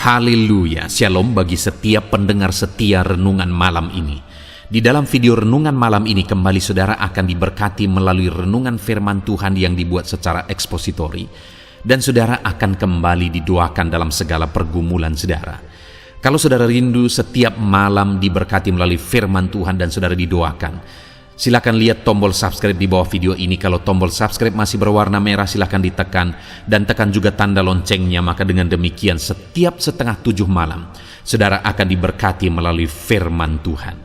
Haleluya, shalom bagi setiap pendengar setia renungan malam ini. Di dalam video renungan malam ini kembali saudara akan diberkati melalui renungan firman Tuhan yang dibuat secara ekspositori. Dan saudara akan kembali didoakan dalam segala pergumulan saudara. Kalau saudara rindu setiap malam diberkati melalui firman Tuhan dan saudara didoakan, silakan lihat tombol subscribe di bawah video ini. Kalau tombol subscribe masih berwarna merah, silakan ditekan dan tekan juga tanda loncengnya. Maka dengan demikian setiap setengah 7 malam saudara akan diberkati melalui firman Tuhan.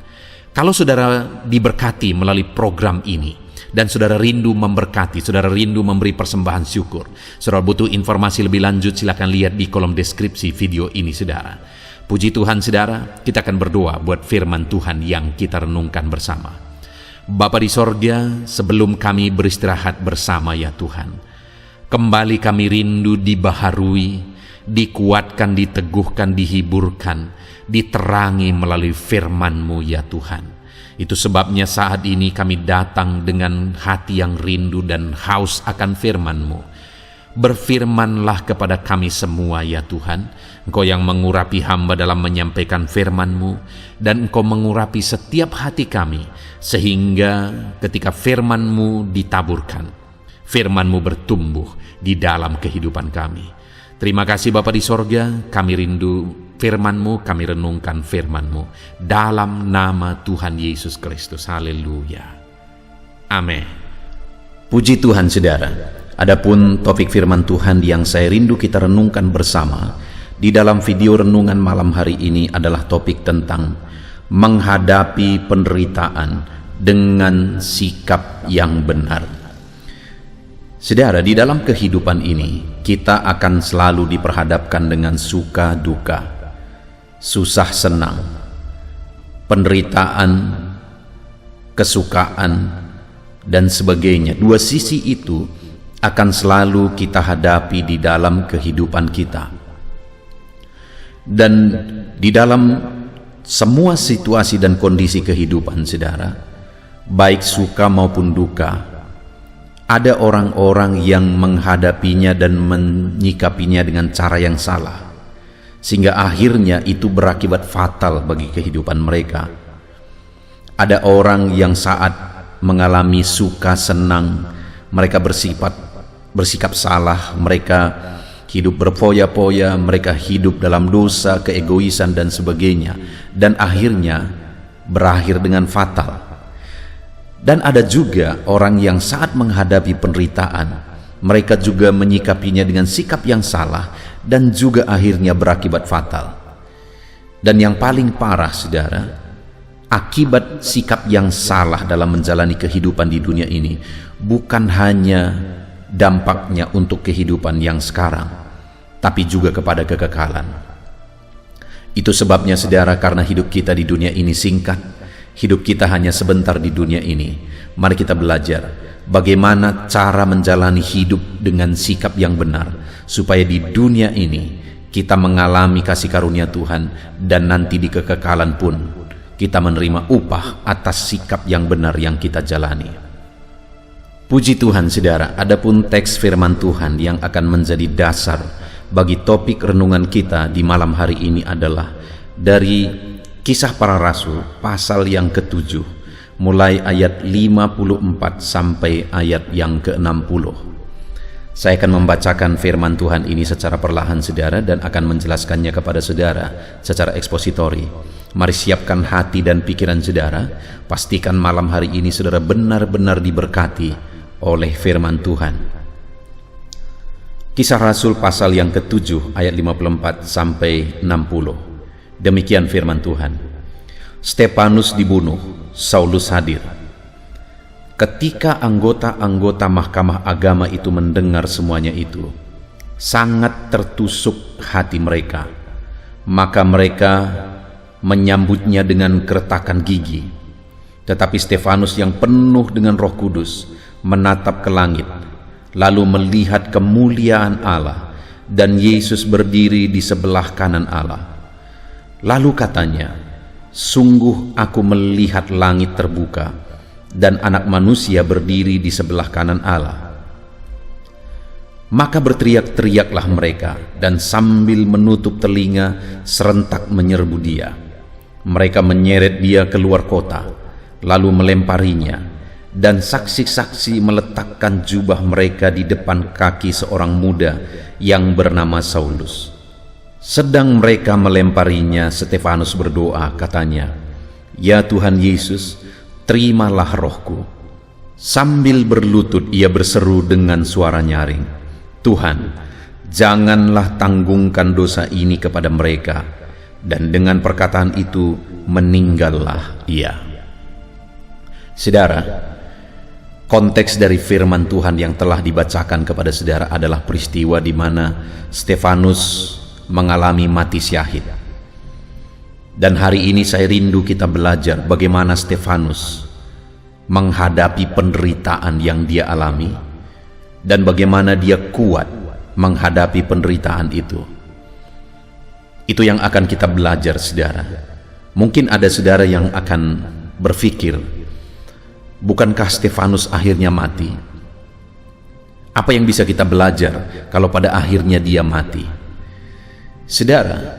Kalau saudara diberkati melalui program ini dan saudara rindu memberkati, saudara rindu memberi persembahan syukur, saudara butuh informasi lebih lanjut, silakan lihat di kolom deskripsi video ini saudara. Puji Tuhan saudara, kita akan berdoa buat firman Tuhan yang kita renungkan bersama. Bapa di sorga, sebelum kami beristirahat bersama ya Tuhan, kembali kami rindu dibaharui, dikuatkan, diteguhkan, dihiburkan, diterangi melalui firman-Mu ya Tuhan. Itu sebabnya saat ini kami datang dengan hati yang rindu dan haus akan firman-Mu. Berfirmanlah kepada kami semua ya Tuhan. Engkau yang mengurapi hamba dalam menyampaikan firman-Mu, dan Engkau mengurapi setiap hati kami, sehingga ketika firman-Mu ditaburkan, firman-Mu bertumbuh di dalam kehidupan kami. Terima kasih Bapa di sorga, kami rindu firman-Mu, kami renungkan firman-Mu dalam nama Tuhan Yesus Kristus. Haleluya. Amin. Puji Tuhan saudara. Adapun topik firman Tuhan yang saya rindu kita renungkan bersama di dalam video renungan malam hari ini adalah topik tentang menghadapi penderitaan dengan sikap yang benar. Saudara, di dalam kehidupan ini kita akan selalu diperhadapkan dengan suka duka, susah senang, penderitaan, kesukaan, dan sebagainya. Dua sisi itu akan selalu kita hadapi di dalam kehidupan kita. Dan di dalam semua situasi dan kondisi kehidupan saudara, baik suka maupun duka, ada orang-orang yang menghadapinya dan menyikapinya dengan cara yang salah, sehingga akhirnya itu berakibat fatal bagi kehidupan mereka. Ada orang yang saat mengalami suka senang, mereka bersikap salah, mereka hidup berfoya-foya, mereka hidup dalam dosa, keegoisan dan sebagainya, dan akhirnya berakhir dengan fatal. Dan ada juga orang yang saat menghadapi penderitaan, mereka juga menyikapinya dengan sikap yang salah dan juga akhirnya berakibat fatal. Dan yang paling parah saudara, akibat sikap yang salah dalam menjalani kehidupan di dunia ini bukan hanya dampaknya untuk kehidupan yang sekarang, tapi juga kepada kekekalan. Itu sebabnya saudara, karena hidup kita di dunia ini singkat, hidup kita hanya sebentar di dunia ini, mari kita belajar bagaimana cara menjalani hidup dengan sikap yang benar, supaya di dunia ini kita mengalami kasih karunia Tuhan, dan nanti di kekekalan pun kita menerima upah atas sikap yang benar yang kita jalani. Puji Tuhan saudara, adapun teks firman Tuhan yang akan menjadi dasar bagi topik renungan kita di malam hari ini adalah dari Kisah Para Rasul pasal yang ke-7, mulai ayat 54 sampai ayat yang ke-60. Saya akan membacakan firman Tuhan ini secara perlahan saudara, dan akan menjelaskannya kepada saudara secara ekspositori. Mari siapkan hati dan pikiran saudara, pastikan malam hari ini saudara benar-benar diberkati oleh firman Tuhan. Kisah Rasul pasal yang ke-7 ayat 54 sampai 60. Demikian firman Tuhan. Stefanus dibunuh, Saulus hadir. Ketika anggota-anggota mahkamah agama itu mendengar semuanya itu, sangat tertusuk hati mereka. Maka mereka menyambutnya dengan keretakan gigi. Tetapi Stefanus yang penuh dengan Roh Kudus menatap ke langit, lalu melihat kemuliaan Allah dan Yesus berdiri di sebelah kanan Allah. Lalu katanya, sungguh aku melihat langit terbuka dan Anak Manusia berdiri di sebelah kanan Allah. Maka berteriak-teriaklah mereka, dan sambil menutup telinga serentak menyerbu dia. Mereka menyeret dia keluar kota, lalu melemparinya, dan saksi-saksi meletakkan jubah mereka di depan kaki seorang muda yang bernama Saulus. Sedang mereka melemparinya, Stefanus berdoa, katanya, "Ya Tuhan Yesus, terimalah rohku." Sambil berlutut ia berseru dengan suara nyaring, "Tuhan, janganlah tanggungkan dosa ini kepada mereka." Dan dengan perkataan itu meninggallah ia. Saudara, konteks dari firman Tuhan yang telah dibacakan kepada saudara adalah peristiwa di mana Stefanus mengalami mati syahid. Dan hari ini saya rindu kita belajar bagaimana Stefanus menghadapi penderitaan yang dia alami, dan bagaimana dia kuat menghadapi penderitaan itu. Itu yang akan kita belajar, saudara. Mungkin ada saudara yang akan berpikir, bukankah Stefanus akhirnya mati? Apa yang bisa kita belajar kalau pada akhirnya dia mati? Saudara,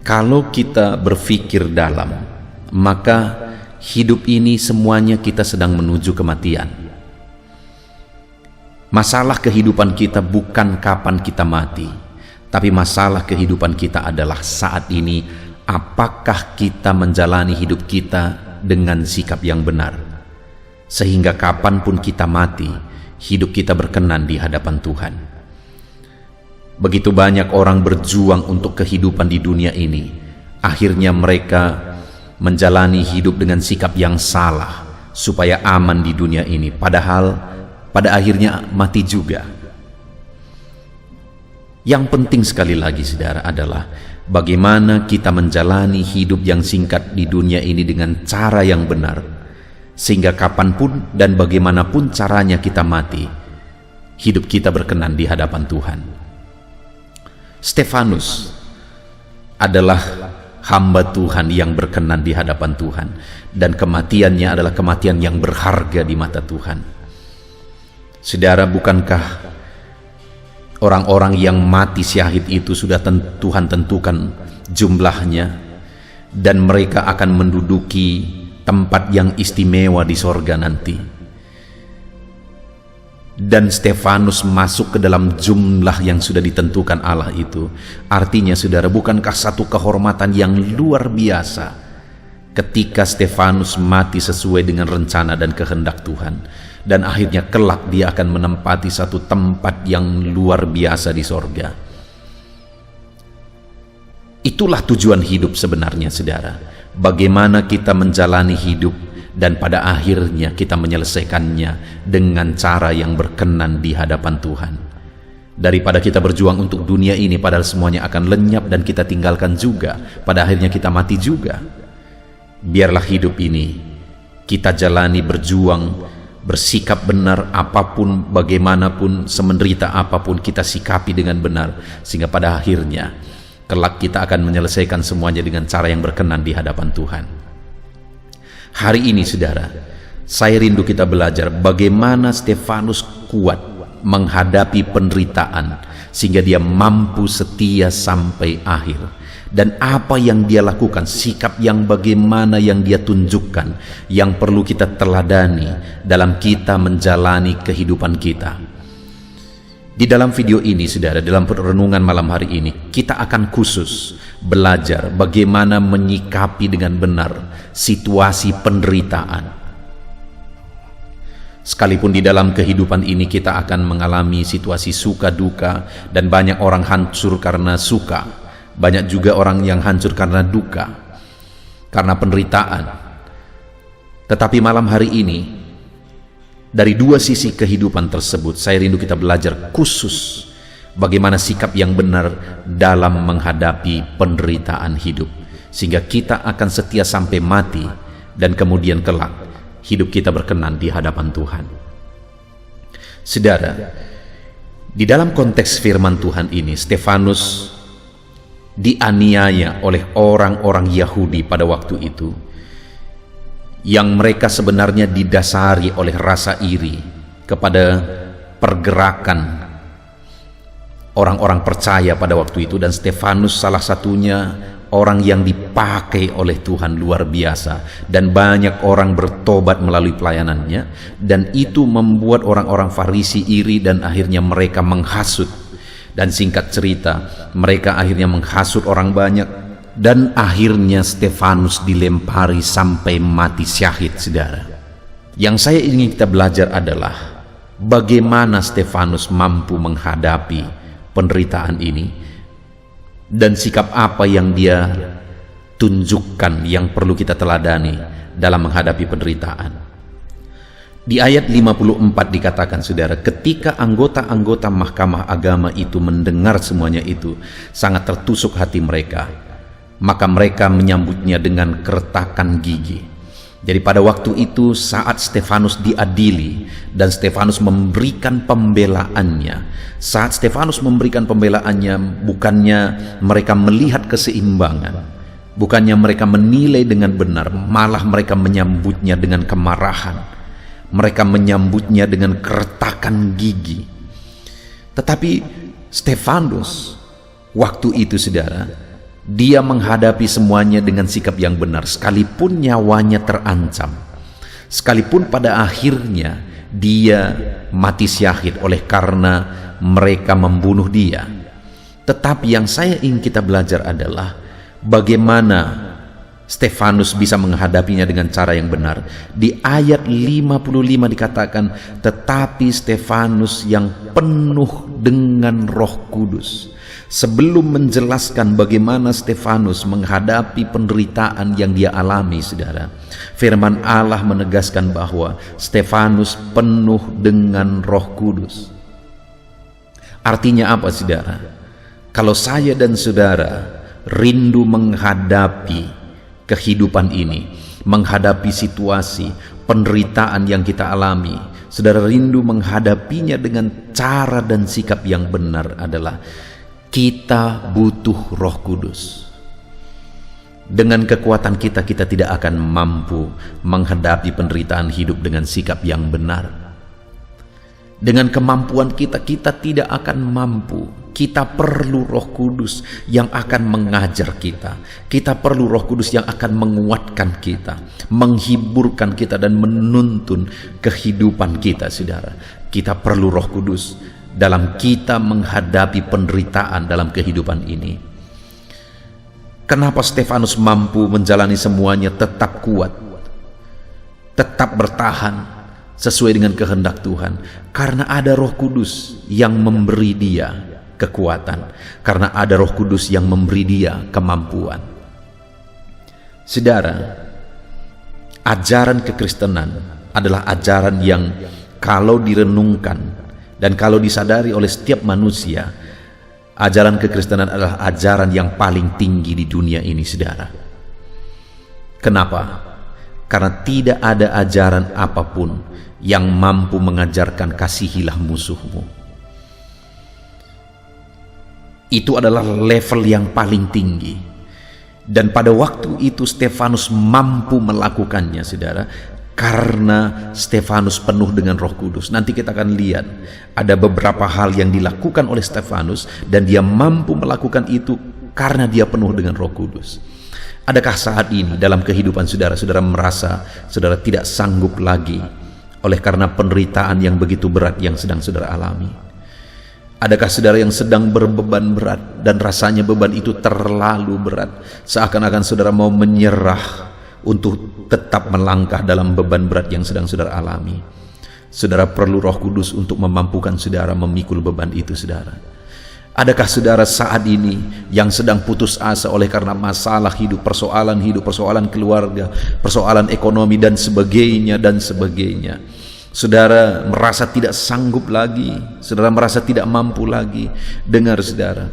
kalau kita berpikir dalam, maka hidup ini semuanya kita sedang menuju kematian. Masalah kehidupan kita bukan kapan kita mati, tapi masalah kehidupan kita adalah saat ini, apakah kita menjalani hidup kita dengan sikap yang benar, sehingga kapanpun kita mati, hidup kita berkenan di hadapan Tuhan. Begitu banyak orang berjuang untuk kehidupan di dunia ini, akhirnya mereka menjalani hidup dengan sikap yang salah supaya aman di dunia ini, padahal pada akhirnya mati juga. Yang penting sekali lagi, saudara, adalah bagaimana kita menjalani hidup yang singkat di dunia ini dengan cara yang benar, sehingga kapanpun dan bagaimanapun caranya kita mati, hidup kita berkenan di hadapan Tuhan. Stefanus adalah hamba Tuhan yang berkenan di hadapan Tuhan, dan kematiannya adalah kematian yang berharga di mata Tuhan. Saudara, bukankah orang-orang yang mati syahid itu sudah Tuhan tentukan jumlahnya, dan mereka akan menduduki tempat yang istimewa di sorga nanti? Dan Stefanus masuk ke dalam jumlah yang sudah ditentukan Allah itu. Artinya, saudara, bukankah satu kehormatan yang luar biasa ketika Stefanus mati sesuai dengan rencana dan kehendak Tuhan, dan akhirnya kelak dia akan menempati satu tempat yang luar biasa di sorga. Itulah tujuan hidup sebenarnya, saudara. Bagaimana kita menjalani hidup dan pada akhirnya kita menyelesaikannya dengan cara yang berkenan di hadapan Tuhan. Daripada kita berjuang untuk dunia ini padahal semuanya akan lenyap dan kita tinggalkan juga, pada akhirnya kita mati juga. Biarlah hidup ini kita jalani berjuang, bersikap benar, apapun, bagaimanapun, semenderita apapun, kita sikapi dengan benar, sehingga pada akhirnya kelak kita akan menyelesaikan semuanya dengan cara yang berkenan di hadapan Tuhan. Hari ini, saudara, saya rindu kita belajar bagaimana Stefanus kuat menghadapi penderitaan sehingga dia mampu setia sampai akhir, dan apa yang dia lakukan, sikap yang bagaimana yang dia tunjukkan, yang perlu kita teladani dalam kita menjalani kehidupan kita. Di dalam video ini, saudara, dalam renungan malam hari ini, kita akan khusus belajar bagaimana menyikapi dengan benar situasi penderitaan. Sekalipun di dalam kehidupan ini kita akan mengalami situasi suka duka, dan banyak orang hancur karena suka, banyak juga orang yang hancur karena duka, karena penderitaan. Tetapi malam hari ini, dari dua sisi kehidupan tersebut, saya rindu kita belajar khusus bagaimana sikap yang benar dalam menghadapi penderitaan hidup, sehingga kita akan setia sampai mati, dan kemudian kelak hidup kita berkenan di hadapan Tuhan. Saudara, di dalam konteks firman Tuhan ini, Stefanus dianiaya oleh orang-orang Yahudi pada waktu itu, yang mereka sebenarnya didasari oleh rasa iri kepada pergerakan orang-orang percaya pada waktu itu, dan Stefanus salah satunya orang yang dipakai oleh Tuhan luar biasa, dan banyak orang bertobat melalui pelayanannya, dan itu membuat orang-orang Farisi iri dan akhirnya mereka menghasut. Dan singkat cerita, mereka akhirnya menghasut orang banyak, dan akhirnya Stefanus dilempari sampai mati syahid, saudara. Yang saya ingin kita belajar adalah bagaimana Stefanus mampu menghadapi penderitaan ini, dan sikap apa yang dia tunjukkan yang perlu kita teladani dalam menghadapi penderitaan. Di ayat 54 dikatakan, saudara, ketika anggota-anggota mahkamah agama itu mendengar semuanya itu, sangat tertusuk hati mereka, maka mereka menyambutnya dengan keretakan gigi. Jadi pada waktu itu saat Stefanus diadili dan Stefanus memberikan pembelaannya, saat Stefanus memberikan pembelaannya, bukannya mereka melihat keseimbangan, bukannya mereka menilai dengan benar, malah mereka menyambutnya dengan kemarahan, mereka menyambutnya dengan keretakan gigi. Tetapi Stefanus waktu itu, saudara, dia menghadapi semuanya dengan sikap yang benar, sekalipun nyawanya terancam, sekalipun pada akhirnya dia mati syahid oleh karena mereka membunuh dia. Tetapi yang saya ingin kita belajar adalah bagaimana Stefanus bisa menghadapinya dengan cara yang benar. Di ayat 55 dikatakan, tetapi Stefanus yang penuh dengan Roh Kudus. Sebelum menjelaskan bagaimana Stefanus menghadapi penderitaan yang dia alami, saudara, firman Allah menegaskan bahwa Stefanus penuh dengan Roh Kudus. Artinya apa, saudara? Kalau saya dan saudara rindu menghadapi kehidupan ini, menghadapi situasi penderitaan yang kita alami, saudara rindu menghadapinya dengan cara dan sikap yang benar, adalah kita butuh Roh Kudus. Dengan kekuatan kita tidak akan mampu menghadapi penderitaan hidup dengan sikap yang benar. Dengan kemampuan kita tidak akan mampu. Kita perlu Roh Kudus yang akan mengajar kita. Kita perlu Roh Kudus yang akan menguatkan kita, menghiburkan kita, dan menuntun kehidupan kita, saudara. Kita perlu Roh Kudus dalam kita menghadapi penderitaan dalam kehidupan ini. Kenapa Stefanus mampu menjalani semuanya tetap kuat, tetap bertahan sesuai dengan kehendak Tuhan? Karena ada Roh Kudus yang memberi dia kekuatan, karena ada Roh Kudus yang memberi dia kemampuan. Saudara, ajaran kekristenan adalah ajaran yang kalau direnungkan dan kalau disadari oleh setiap manusia, ajaran kekristenan adalah ajaran yang paling tinggi di dunia ini, saudara. Kenapa? Karena tidak ada ajaran apapun yang mampu mengajarkan kasihilah musuhmu. Itu adalah level yang paling tinggi. Dan pada waktu itu Stefanus mampu melakukannya, saudara, karena Stefanus penuh dengan Roh Kudus. Nanti kita akan lihat ada beberapa hal yang dilakukan oleh Stefanus, dan dia mampu melakukan itu karena dia penuh dengan Roh Kudus. Adakah saat ini dalam kehidupan saudara, saudara merasa saudara tidak sanggup lagi oleh karena penderitaan yang begitu berat yang sedang saudara alami? Adakah saudara yang sedang berbeban berat dan rasanya beban itu terlalu berat, seakan-akan saudara mau menyerah untuk tetap melangkah dalam beban berat yang sedang saudara alami? Saudara perlu Roh Kudus untuk memampukan saudara memikul beban itu, saudara. Adakah saudara saat ini yang sedang putus asa oleh karena masalah hidup, persoalan keluarga, persoalan ekonomi dan sebagainya dan sebagainya? Saudara merasa tidak sanggup lagi, saudara merasa tidak mampu lagi. Dengar, saudara,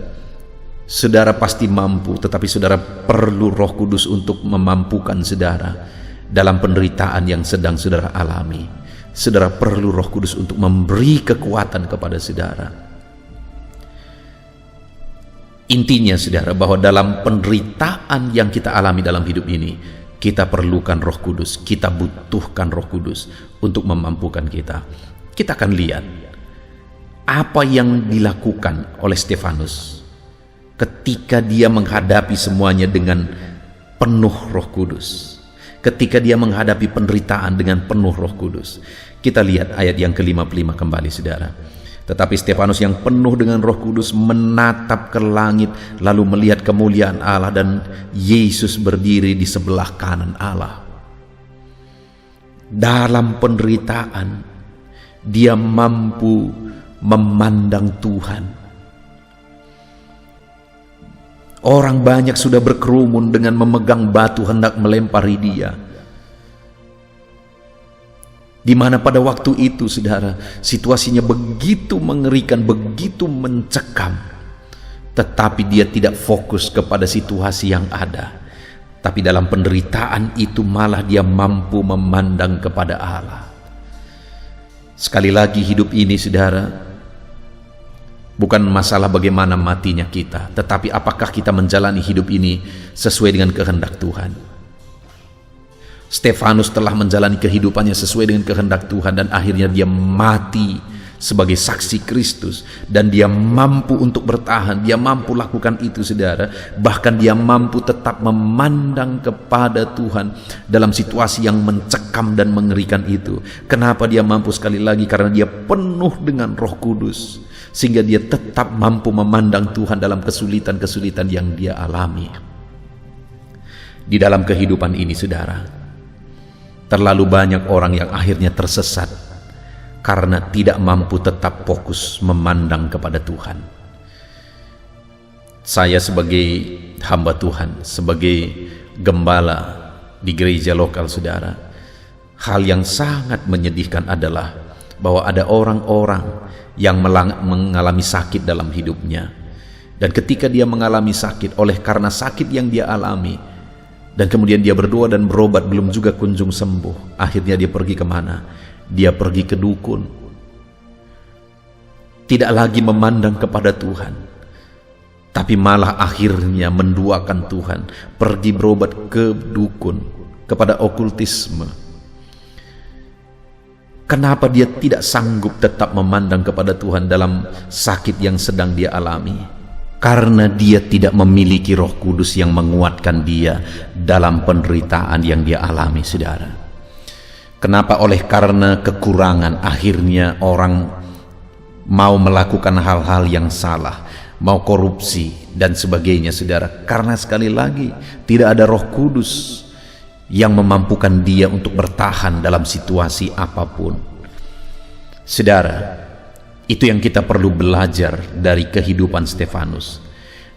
saudara pasti mampu, tetapi saudara perlu Roh Kudus untuk memampukan saudara dalam penderitaan yang sedang saudara alami. Saudara perlu Roh Kudus untuk memberi kekuatan kepada saudara. Intinya, saudara, bahwa dalam penderitaan yang kita alami dalam hidup ini, kita perlukan Roh Kudus, kita butuhkan Roh Kudus untuk memampukan kita. Kita akan lihat Apa yang dilakukan oleh Stefanus ketika dia menghadapi semuanya dengan penuh Roh Kudus, ketika dia menghadapi penderitaan dengan penuh Roh Kudus? Kita lihat ayat yang ke-55 kembali, saudara. Tetapi Stefanus yang penuh dengan Roh Kudus menatap ke langit, lalu melihat kemuliaan Allah dan Yesus berdiri di sebelah kanan Allah. Dalam penderitaan, dia mampu memandang Tuhan. Orang banyak sudah berkerumun dengan memegang batu hendak melempari dia. Di mana pada waktu itu, saudara, situasinya begitu mengerikan, begitu mencekam. Tetapi dia tidak fokus kepada situasi yang ada. Tapi dalam penderitaan itu malah dia mampu memandang kepada Allah. Sekali lagi, hidup ini, saudara, bukan masalah bagaimana matinya kita, tetapi apakah kita menjalani hidup ini sesuai dengan kehendak Tuhan. Stefanus telah menjalani kehidupannya sesuai dengan kehendak Tuhan, dan akhirnya dia mati sebagai saksi Kristus, dan dia mampu untuk bertahan. Dia mampu lakukan itu, saudara. Bahkan dia mampu tetap memandang kepada Tuhan dalam situasi yang mencekam dan mengerikan itu. Kenapa dia mampu? Sekali lagi, karena dia penuh dengan Roh Kudus, sehingga dia tetap mampu memandang Tuhan dalam kesulitan-kesulitan yang dia alami. Di dalam kehidupan ini, saudara, terlalu banyak orang yang akhirnya tersesat karena tidak mampu tetap fokus memandang kepada Tuhan. Saya sebagai hamba Tuhan, sebagai gembala di gereja lokal, saudara, hal yang sangat menyedihkan adalah bahwa ada orang-orang yang mengalami sakit dalam hidupnya. Dan ketika dia mengalami sakit, oleh karena sakit yang dia alami, dan kemudian dia berdoa dan berobat, belum juga kunjung sembuh, akhirnya dia pergi kemana? Dia pergi ke dukun. Tidak lagi memandang kepada Tuhan, tapi malah akhirnya menduakan Tuhan, pergi berobat ke dukun, kepada okultisme. Kenapa dia tidak sanggup tetap memandang kepada Tuhan dalam sakit yang sedang dia alami? Karena dia tidak memiliki Roh Kudus yang menguatkan dia dalam penderitaan yang dia alami, saudara. Kenapa? Oleh karena kekurangan, akhirnya orang mau melakukan hal-hal yang salah, mau korupsi dan sebagainya, saudara. Karena sekali lagi tidak ada Roh Kudus yang memampukan dia untuk bertahan dalam situasi apapun. Saudara, itu yang kita perlu belajar dari kehidupan Stefanus,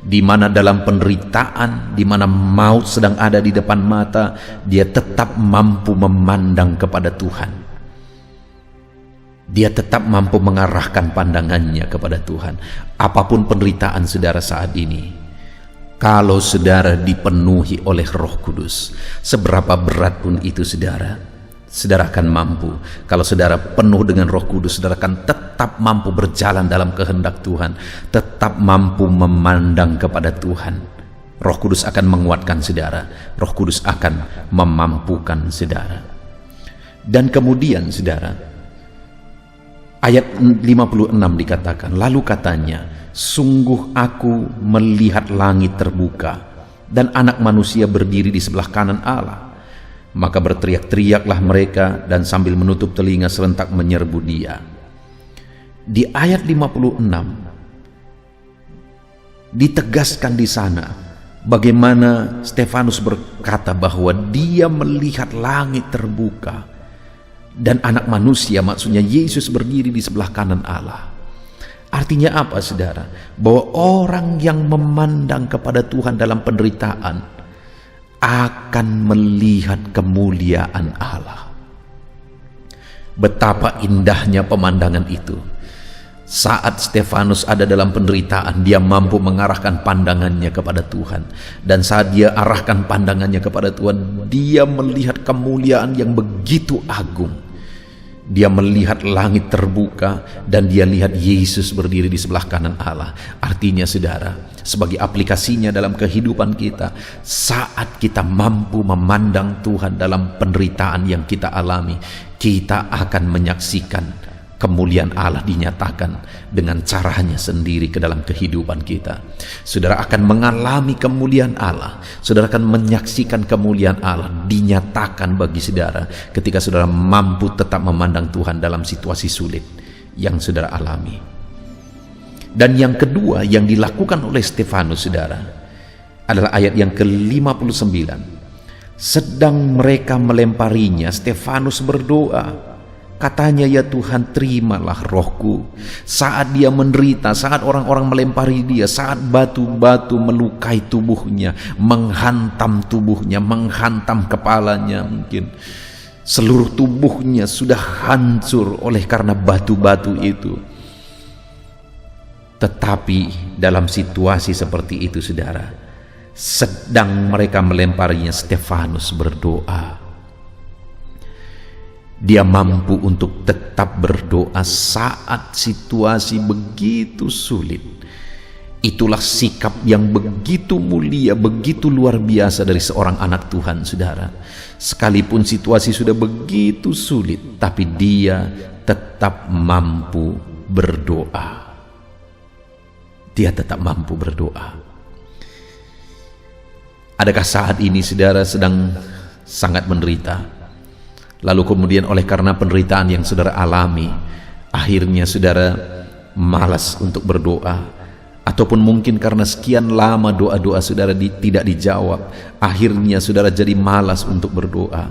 di mana dalam penderitaan, di mana maut sedang ada di depan mata, dia tetap mampu memandang kepada Tuhan. Dia tetap mampu mengarahkan pandangannya kepada Tuhan. Apapun penderitaan saudara saat ini, kalau saudara dipenuhi oleh Roh Kudus, seberapa berat pun itu, saudara akan mampu. Kalau saudara penuh dengan Roh Kudus, saudara akan tetap mampu berjalan dalam kehendak Tuhan, tetap mampu memandang kepada Tuhan. Roh Kudus akan menguatkan saudara, Roh Kudus akan memampukan saudara. Dan kemudian, saudara, ayat 56 dikatakan, lalu katanya, sungguh aku melihat langit terbuka dan anak manusia berdiri di sebelah kanan Allah. Maka berteriak-teriaklah mereka dan sambil menutup telinga serentak menyerbu dia. Di ayat 56 ditegaskan di sana bagaimana Stefanus berkata bahwa dia melihat langit terbuka dan anak manusia, maksudnya Yesus, berdiri di sebelah kanan Allah. Artinya apa, saudara? Bahwa orang yang memandang kepada Tuhan dalam penderitaan akan melihat kemuliaan Allah. Betapa indahnya pemandangan itu. Saat Stefanus ada dalam penderitaan, dia mampu mengarahkan pandangannya kepada Tuhan. Dan saat dia arahkan pandangannya kepada Tuhan, dia melihat kemuliaan yang begitu agung. Dia melihat langit terbuka dan dia lihat Yesus berdiri di sebelah kanan Allah. Artinya, saudara, sebagai aplikasinya dalam kehidupan kita, saat kita mampu memandang Tuhan dalam penderitaan yang kita alami, kita akan menyaksikan kemuliaan Allah dinyatakan dengan caranya sendiri ke dalam kehidupan kita. Saudara akan mengalami kemuliaan Allah, saudara akan menyaksikan kemuliaan Allah dinyatakan bagi saudara ketika saudara mampu tetap memandang Tuhan dalam situasi sulit yang saudara alami. Dan yang kedua yang dilakukan oleh Stefanus, saudara, adalah ayat yang ke-59. Sedang mereka melemparinya, Stefanus berdoa. Katanya, ya Tuhan, terimalah rohku. Saat dia menderita, saat orang-orang melempari dia, saat batu-batu melukai tubuhnya, menghantam tubuhnya, menghantam kepalanya, mungkin seluruh tubuhnya sudah hancur oleh karena batu-batu itu. Tetapi dalam situasi seperti itu, saudara, sedang mereka melemparinya, Stefanus berdoa. Dia mampu untuk tetap berdoa saat situasi begitu sulit. Itulah sikap yang begitu mulia, begitu luar biasa dari seorang anak Tuhan, saudara. Sekalipun situasi sudah begitu sulit, tapi dia tetap mampu berdoa. Dia tetap mampu berdoa. Adakah saat ini saudara sedang sangat menderita? Lalu kemudian oleh karena penderitaan yang saudara alami, akhirnya saudara malas untuk berdoa, ataupun mungkin karena sekian lama doa-doa saudara tidak dijawab, akhirnya saudara jadi malas untuk berdoa.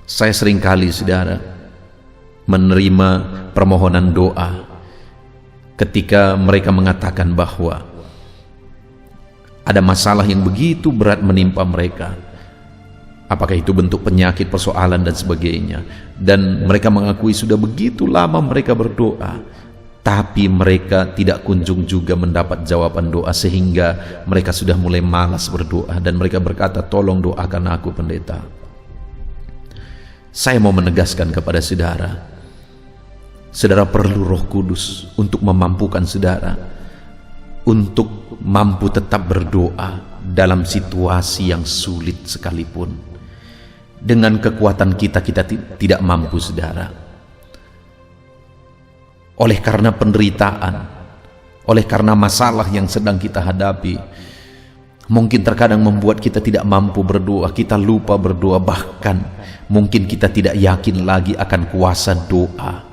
Saya seringkali, saudara, menerima permohonan doa ketika mereka mengatakan bahwa ada masalah yang begitu berat menimpa mereka. Apakah itu bentuk penyakit, persoalan dan sebagainya. Dan mereka mengakui sudah begitu lama mereka berdoa, tapi mereka tidak kunjung juga mendapat jawaban doa, sehingga mereka sudah mulai malas berdoa. Dan mereka berkata, tolong doakan aku, pendeta. Saya mau menegaskan kepada saudara, saudara perlu Roh Kudus untuk memampukan saudara untuk mampu tetap berdoa dalam situasi yang sulit sekalipun. Dengan kekuatan kita tidak mampu, saudara. Oleh karena penderitaan, oleh karena masalah yang sedang kita hadapi, mungkin terkadang membuat kita tidak mampu berdoa, kita lupa berdoa, bahkan mungkin kita tidak yakin lagi akan kuasa doa.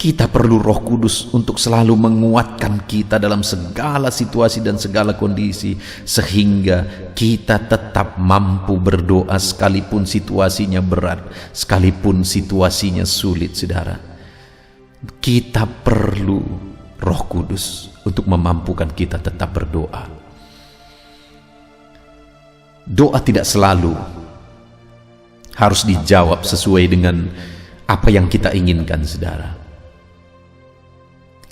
Kita perlu Roh Kudus untuk selalu menguatkan kita dalam segala situasi dan segala kondisi, sehingga kita tetap mampu berdoa sekalipun situasinya berat, sekalipun situasinya sulit, saudara. Kita perlu Roh Kudus untuk memampukan kita tetap berdoa. Doa tidak selalu harus dijawab sesuai dengan apa yang kita inginkan, saudara.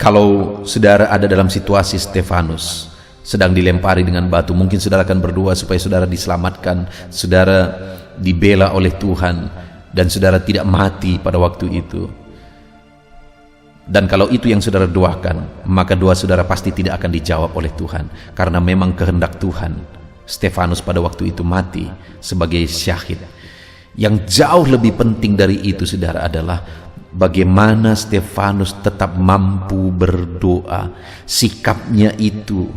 Kalau saudara ada dalam situasi Stefanus sedang dilempari dengan batu, mungkin saudara akan berdoa supaya saudara diselamatkan, saudara dibela oleh Tuhan, dan saudara tidak mati pada waktu itu. Dan kalau itu yang saudara doakan, maka doa saudara pasti tidak akan dijawab oleh Tuhan, karena memang kehendak Tuhan Stefanus pada waktu itu mati sebagai syahid. Yang jauh lebih penting dari itu, saudara, adalah bagaimana Stefanus tetap mampu berdoa. Sikapnya itu,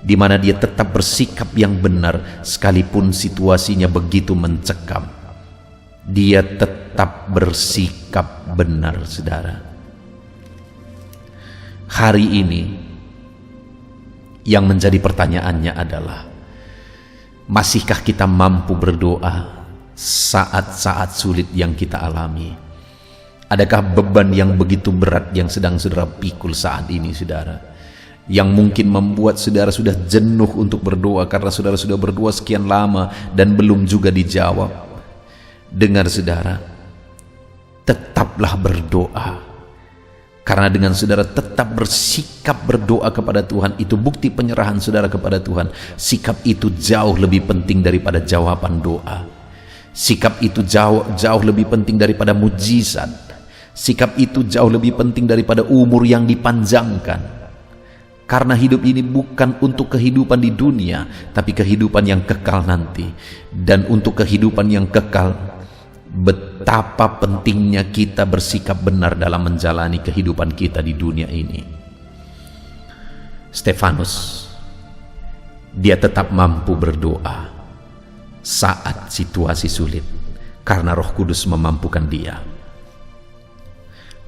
di mana dia tetap bersikap yang benar sekalipun situasinya begitu mencekam. Dia tetap bersikap benar, saudara. Hari ini yang menjadi pertanyaannya adalah, masihkah kita mampu berdoa saat-saat sulit yang kita alami? Adakah beban yang begitu berat yang sedang saudara pikul saat ini, saudara, yang mungkin membuat saudara sudah jenuh untuk berdoa karena saudara sudah berdoa sekian lama dan belum juga dijawab? Dengar, saudara, tetaplah berdoa, karena dengan saudara tetap bersikap berdoa kepada Tuhan, itu bukti penyerahan saudara kepada Tuhan. Sikap itu jauh lebih penting daripada jawaban doa. Sikap itu jauh lebih penting daripada mujizat. Sikap itu jauh lebih penting daripada umur yang dipanjangkan. Karena hidup ini bukan untuk kehidupan di dunia, tapi kehidupan yang kekal nanti. Dan untuk kehidupan yang kekal betapa pentingnya kita bersikap benar dalam menjalani kehidupan kita di dunia ini. Stefanus, dia tetap mampu berdoa saat situasi sulit karena Roh Kudus memampukan dia.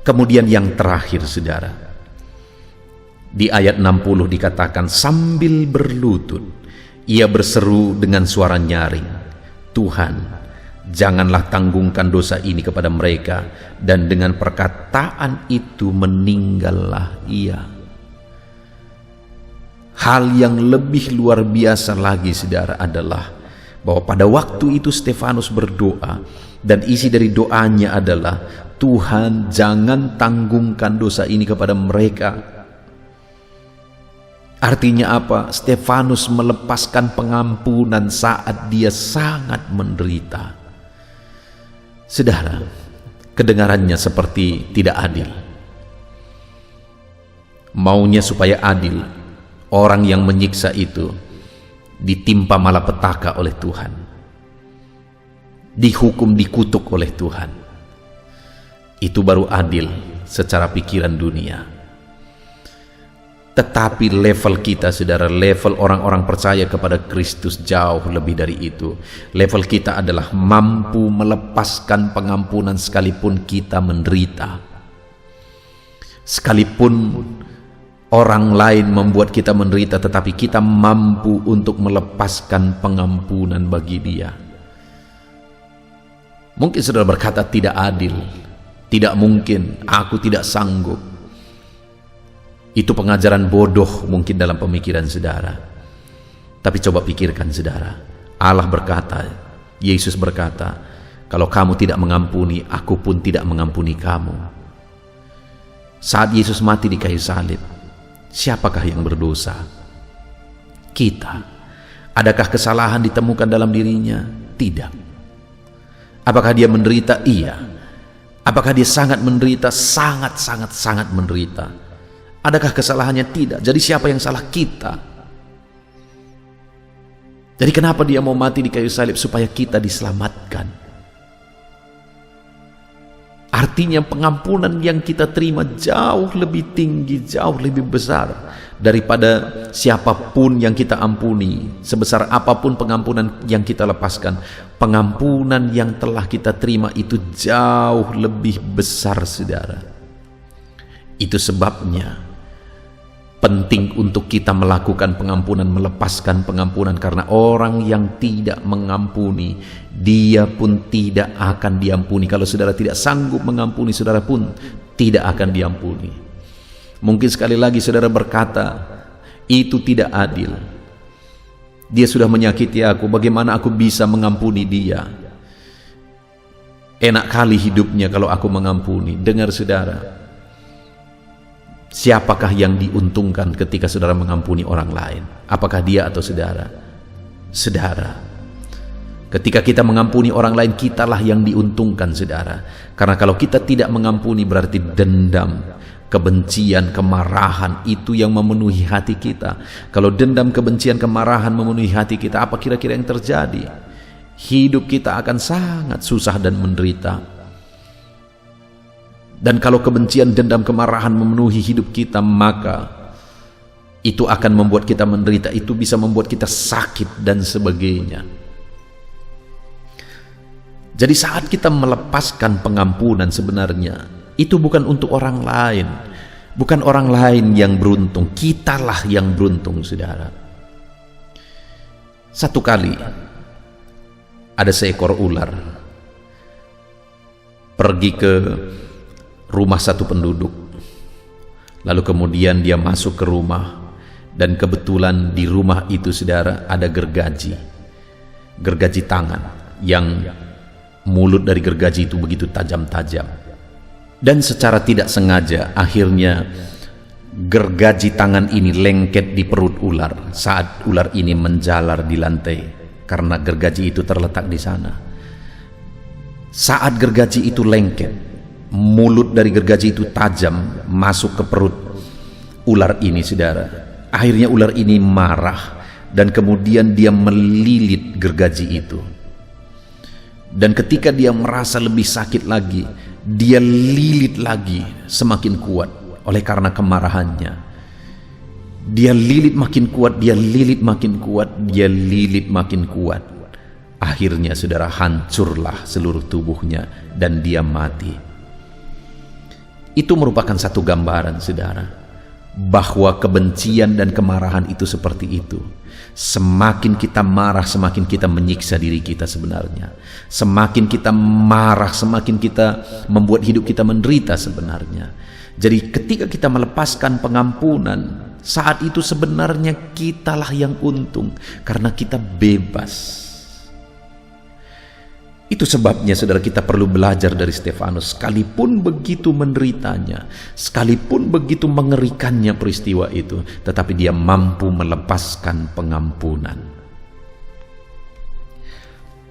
Kemudian yang terakhir, saudara, di ayat 60 dikatakan, sambil berlutut ia berseru dengan suara nyaring, Tuhan, janganlah tanggungkan dosa ini kepada mereka. Dan dengan perkataan itu meninggallah ia. Hal yang lebih luar biasa lagi, saudara, adalah bahwa pada waktu itu Stefanus berdoa, dan isi dari doanya adalah, Tuhan, jangan tanggungkan dosa ini kepada mereka. Artinya apa? Stefanus melepaskan pengampunan saat dia sangat menderita. Saudara, kedengarannya seperti tidak adil. Maunya supaya adil, orang yang menyiksa itu ditimpa malapetaka oleh Tuhan, dihukum, dikutuk oleh Tuhan. Itu baru adil secara pikiran dunia. Tetapi level kita, saudara, level orang-orang percaya kepada Kristus jauh lebih dari itu. Level kita adalah mampu melepaskan pengampunan sekalipun kita menderita. Sekalipun orang lain membuat kita menderita, tetapi kita mampu untuk melepaskan pengampunan bagi dia. Mungkin saudara berkata tidak adil, tidak mungkin, aku tidak sanggup. Itu pengajaran bodoh mungkin dalam pemikiran saudara. Tapi coba pikirkan, saudara, Allah berkata, Yesus berkata, kalau kamu tidak mengampuni, aku pun tidak mengampuni kamu. Saat Yesus mati di kayu salib, siapakah yang berdosa? Kita. Adakah kesalahan ditemukan dalam dirinya? Tidak. Apakah dia menderita? Iya. Apakah dia sangat menderita? Sangat menderita. Adakah kesalahannya? Tidak. Jadi siapa yang salah? Kita. Jadi kenapa dia mau mati di kayu salib? Supaya kita diselamatkan. Artinya pengampunan yang kita terima jauh lebih tinggi, jauh lebih besar daripada siapapun yang kita ampuni. Sebesar apapun pengampunan yang kita lepaskan, pengampunan yang telah kita terima itu jauh lebih besar, saudara. Itu sebabnya penting untuk kita melakukan pengampunan, melepaskan pengampunan, karena orang yang tidak mengampuni, dia pun tidak akan diampuni. Kalau saudara tidak sanggup mengampuni, saudara pun tidak akan diampuni. Mungkin sekali lagi saudara berkata, itu tidak adil. Dia sudah menyakiti aku, bagaimana aku bisa mengampuni dia? Enak kali hidupnya kalau aku mengampuni. Dengar saudara, siapakah yang diuntungkan ketika saudara mengampuni orang lain? Apakah dia atau saudara? Saudara. Ketika kita mengampuni orang lain, kitalah yang diuntungkan, saudara. Karena kalau kita tidak mengampuni, berarti dendam, kebencian, kemarahan itu yang memenuhi hati kita. Kalau dendam, kebencian, kemarahan memenuhi hati kita, apa kira-kira yang terjadi? Hidup kita akan sangat susah dan menderita. Dan kalau kebencian, dendam, kemarahan memenuhi hidup kita, maka itu akan membuat kita menderita. Itu bisa membuat kita sakit dan sebagainya. Jadi saat kita melepaskan pengampunan, sebenarnya itu bukan untuk orang lain. Bukan orang lain yang beruntung, kitalah yang beruntung, saudara. Satu kali ada seekor ular pergi ke rumah satu penduduk, lalu kemudian dia masuk ke rumah, dan kebetulan di rumah itu, saudara, ada gergaji tangan, yang mulut dari gergaji itu begitu tajam-tajam, dan secara tidak sengaja akhirnya gergaji tangan ini lengket di perut ular saat ular ini menjalar di lantai, karena gergaji itu terletak di sana. Saat gergaji itu lengket, mulut dari gergaji itu tajam masuk ke perut ular ini, saudara. Akhirnya ular ini marah dan kemudian dia melilit gergaji itu. Dan ketika dia merasa lebih sakit lagi, dia lilit lagi semakin kuat oleh karena kemarahannya. Dia lilit makin kuat, dia lilit makin kuat, dia lilit makin kuat. Akhirnya saudara, hancurlah seluruh tubuhnya dan dia mati. Itu merupakan satu gambaran saudara, bahwa kebencian dan kemarahan itu seperti itu. Semakin kita marah, semakin kita menyiksa diri kita sebenarnya. Semakin kita marah, semakin kita membuat hidup kita menderita sebenarnya. Jadi ketika kita melepaskan pengampunan, saat itu sebenarnya kitalah yang untung, karena kita bebas. Itu sebabnya saudara, kita perlu belajar dari Stefanus. Sekalipun begitu menderitanya, sekalipun begitu mengerikannya peristiwa itu, tetapi dia mampu melepaskan pengampunan.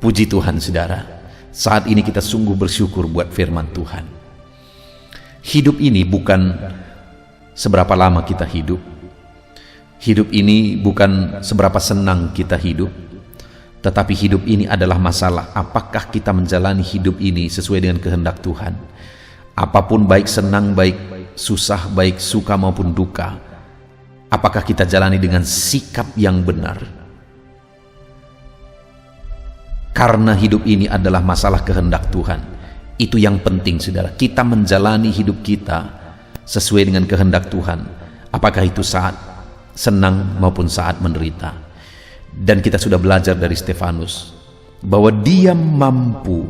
Puji Tuhan saudara, saat ini kita sungguh bersyukur buat firman Tuhan. Hidup ini bukan seberapa lama kita hidup. Hidup ini bukan seberapa senang kita hidup. Tetapi hidup ini adalah masalah apakah kita menjalani hidup ini sesuai dengan kehendak Tuhan. Apapun, baik senang, baik susah, baik suka maupun duka, apakah kita jalani dengan sikap yang benar. Karena hidup ini adalah masalah kehendak Tuhan. Itu yang penting saudara, kita menjalani hidup kita sesuai dengan kehendak Tuhan, apakah itu saat senang maupun saat menderita. Dan kita sudah belajar dari Stefanus bahwa dia mampu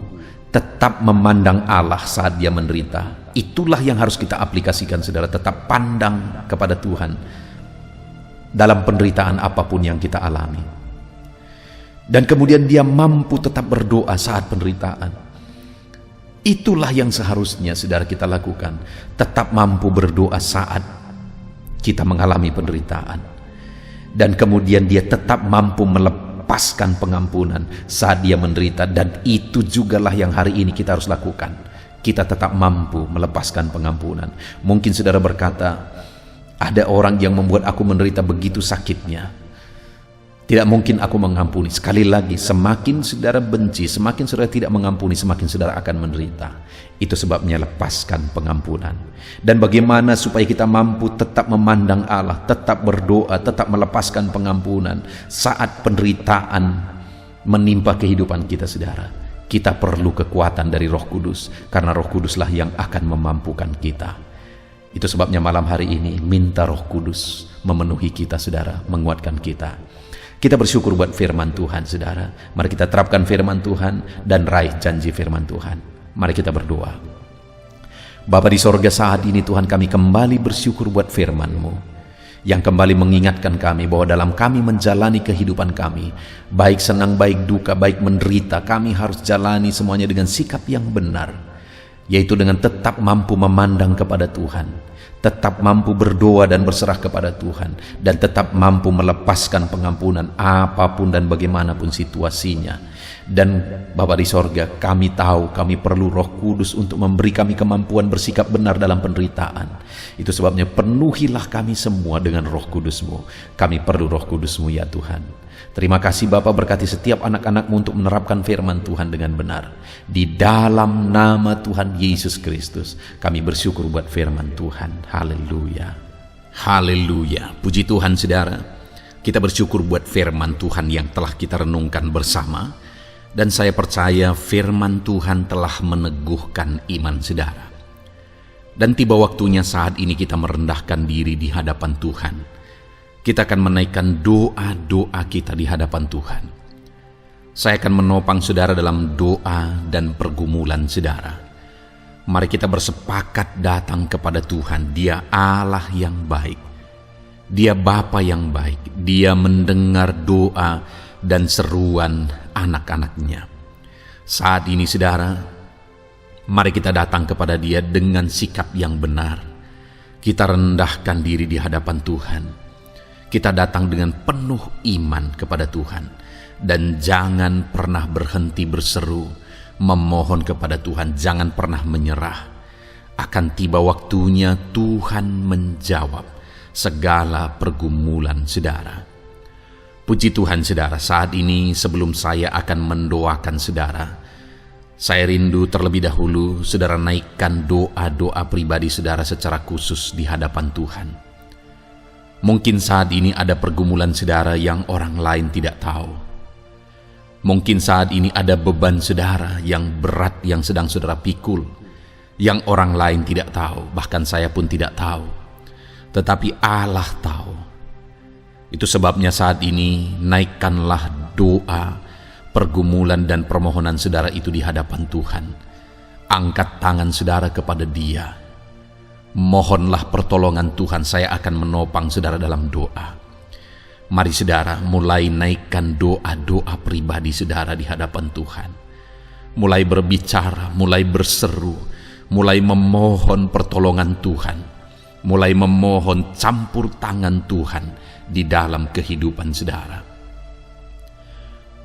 tetap memandang Allah saat dia menderita. Itulah yang harus kita aplikasikan saudara, tetap pandang kepada Tuhan dalam penderitaan apapun yang kita alami. Dan kemudian dia mampu tetap berdoa saat penderitaan. Itulah yang seharusnya saudara kita lakukan, tetap mampu berdoa saat kita mengalami penderitaan. Dan kemudian dia tetap mampu melepaskan pengampunan saat dia menderita. Dan itu jugalah yang hari ini kita harus lakukan. Kita tetap mampu melepaskan pengampunan. Mungkin saudara berkata, ada orang yang membuat aku menderita begitu sakitnya, tidak mungkin aku mengampuni. Sekali lagi, semakin saudara benci, semakin saudara tidak mengampuni, semakin saudara akan menderita. Itu sebabnya lepaskan pengampunan. Dan bagaimana supaya kita mampu tetap memandang Allah, tetap berdoa, tetap melepaskan pengampunan saat penderitaan menimpa kehidupan kita saudara. Kita perlu kekuatan dari Roh Kudus, karena Roh Kuduslah yang akan memampukan kita. Itu sebabnya malam hari ini minta Roh Kudus memenuhi kita saudara, menguatkan kita. Kita bersyukur buat firman Tuhan saudara. Mari kita terapkan firman Tuhan dan raih janji firman Tuhan. Mari kita berdoa. Bapa di sorga, saat ini Tuhan kami kembali bersyukur buat firman-Mu yang kembali mengingatkan kami bahwa dalam kami menjalani kehidupan kami, baik senang, baik duka, baik menderita, kami harus jalani semuanya dengan sikap yang benar, yaitu dengan tetap mampu memandang kepada Tuhan, tetap mampu berdoa dan berserah kepada Tuhan, dan tetap mampu melepaskan pengampunan apapun dan bagaimanapun situasinya. Dan Bapa di sorga, kami tahu kami perlu Roh Kudus untuk memberi kami kemampuan bersikap benar dalam penderitaan. Itu sebabnya penuhilah kami semua dengan Roh Kudus-Mu. Kami perlu Roh Kudus-Mu ya Tuhan. Terima kasih Bapa, berkati setiap anak-anak-Mu untuk menerapkan firman Tuhan dengan benar. Di dalam nama Tuhan Yesus Kristus kami bersyukur buat firman Tuhan. Haleluya. Haleluya. Puji Tuhan saudara. Kita bersyukur buat firman Tuhan yang telah kita renungkan bersama. Dan saya percaya firman Tuhan telah meneguhkan iman saudara. Dan tiba waktunya saat ini kita merendahkan diri di hadapan Tuhan. Kita akan menaikkan doa-doa kita di hadapan Tuhan. Saya akan menopang saudara dalam doa dan pergumulan saudara. Mari kita bersepakat datang kepada Tuhan. Dia Allah yang baik. Dia Bapa yang baik. Dia mendengar doa dan seruan anak-anaknya. Saat ini saudara, mari kita datang kepada Dia dengan sikap yang benar. Kita rendahkan diri di hadapan Tuhan. Kita datang dengan penuh iman kepada Tuhan. Dan jangan pernah berhenti berseru, memohon kepada Tuhan. Jangan pernah menyerah. Akan tiba waktunya Tuhan menjawab segala pergumulan saudara. Puji Tuhan saudara, saat ini sebelum saya akan mendoakan saudara, Saya rindu terlebih dahulu saudara naikkan doa-doa pribadi saudara secara khusus di hadapan Tuhan. Mungkin saat ini ada pergumulan saudara yang orang lain tidak tahu. Mungkin saat ini ada beban saudara yang berat yang sedang saudara pikul, yang orang lain tidak tahu, bahkan saya pun tidak tahu. Tetapi Allah tahu. Itu sebabnya saat ini naikkanlah doa, pergumulan dan permohonan saudara itu di hadapan Tuhan. Angkat tangan saudara kepada Dia. Mohonlah pertolongan Tuhan, saya akan menopang saudara dalam doa. Mari saudara mulai naikkan doa-doa pribadi saudara di hadapan Tuhan. Mulai berbicara, mulai berseru, mulai memohon pertolongan Tuhan. Mulai memohon campur tangan Tuhan di dalam kehidupan saudara.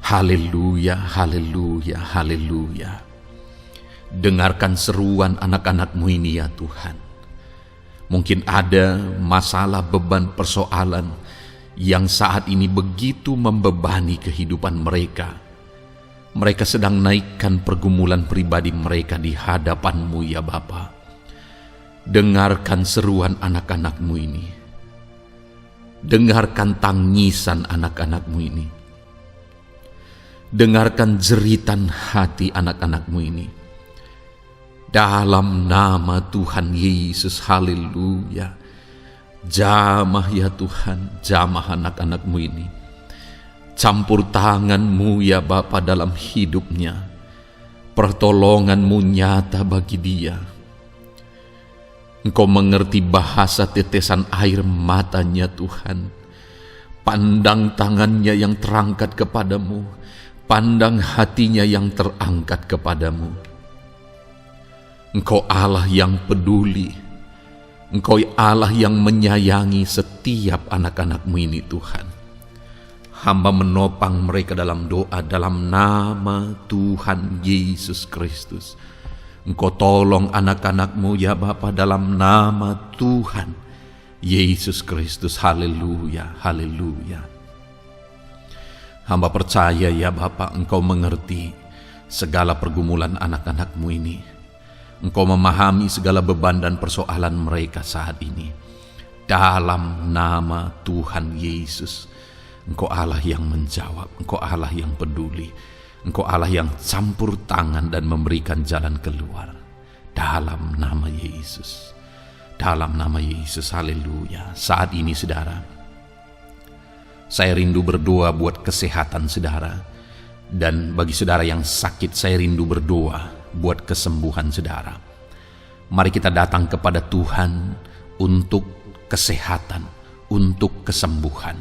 Haleluya, haleluya, haleluya. Dengarkan seruan anak-anak-Mu ini ya Tuhan. Mungkin ada masalah, beban, persoalan yang saat ini begitu membebani kehidupan mereka. Mereka sedang naikkan pergumulan pribadi mereka di hadapan-Mu ya Bapa. Dengarkan seruan anak-anak-Mu ini. Dengarkan tangisan anak-anak-Mu ini. Dengarkan jeritan hati anak-anak-Mu ini. Dalam nama Tuhan Yesus, haleluya. Jamah ya Tuhan, jamah anak-anak-Mu ini. Campur tangan-Mu ya Bapa dalam hidupnya. Pertolongan-Mu nyata bagi dia. Engkau mengerti bahasa tetesan air matanya Tuhan. Pandang tangannya yang terangkat kepadamu. Pandang hatinya yang terangkat kepadamu. Engkau Allah yang peduli. Engkau Allah yang menyayangi setiap anak-anak-Mu ini Tuhan. Hamba menopang mereka dalam doa dalam nama Tuhan Yesus Kristus. Engkau tolong anak-anak-Mu ya Bapa dalam nama Tuhan Yesus Kristus. Haleluya, haleluya. Hamba percaya ya Bapa, Engkau mengerti segala pergumulan anak-anak-Mu ini. Engkau memahami segala beban dan persoalan mereka saat ini. Dalam nama Tuhan Yesus, Engkau Allah yang menjawab, Engkau Allah yang peduli, Engkau Allah yang campur tangan dan memberikan jalan keluar. Dalam nama Yesus, dalam nama Yesus, haleluya. Saat ini saudara, saya rindu berdoa buat kesehatan saudara. Dan bagi saudara yang sakit, saya rindu berdoa buat kesembuhan saudara. Mari kita datang kepada Tuhan untuk kesehatan, untuk kesembuhan.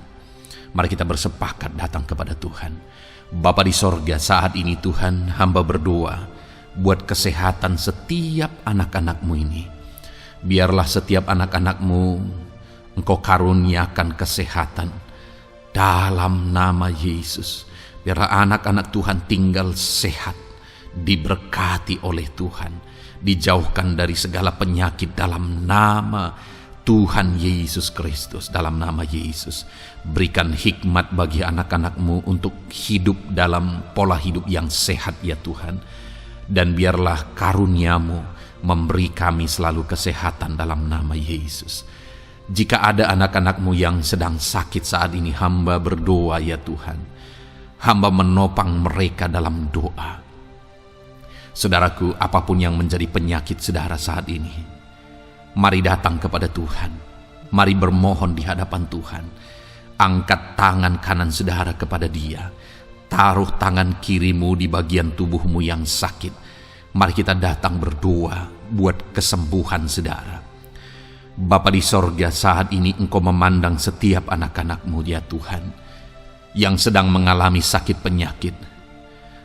Mari kita bersepakat datang kepada Tuhan. Bapa di sorga, saat ini Tuhan, hamba berdoa buat kesehatan setiap anak-anak-Mu ini. Biarlah setiap anak-anak-Mu Engkau karuniakan kesehatan dalam nama Yesus. Biarlah anak-anak Tuhan tinggal sehat, diberkati oleh Tuhan, dijauhkan dari segala penyakit dalam nama Tuhan Yesus Kristus. Dalam nama Yesus, berikan hikmat bagi anak-anak-Mu untuk hidup dalam pola hidup yang sehat ya Tuhan. Dan biarlah karunia-Mu memberi kami selalu kesehatan dalam nama Yesus. Jika ada anak-anak-Mu yang sedang sakit saat ini, hamba berdoa ya Tuhan. Hamba menopang mereka dalam doa. Saudaraku, apapun yang menjadi penyakit saudara saat ini, mari datang kepada Tuhan. Mari bermohon di hadapan Tuhan. Angkat tangan kanan saudara kepada Dia. Taruh tangan kirimu di bagian tubuhmu yang sakit. Mari kita datang berdoa buat kesembuhan saudara. Bapa di sorga, saat ini Engkau memandang setiap anak-anak-Mu ya Tuhan, yang sedang mengalami sakit penyakit.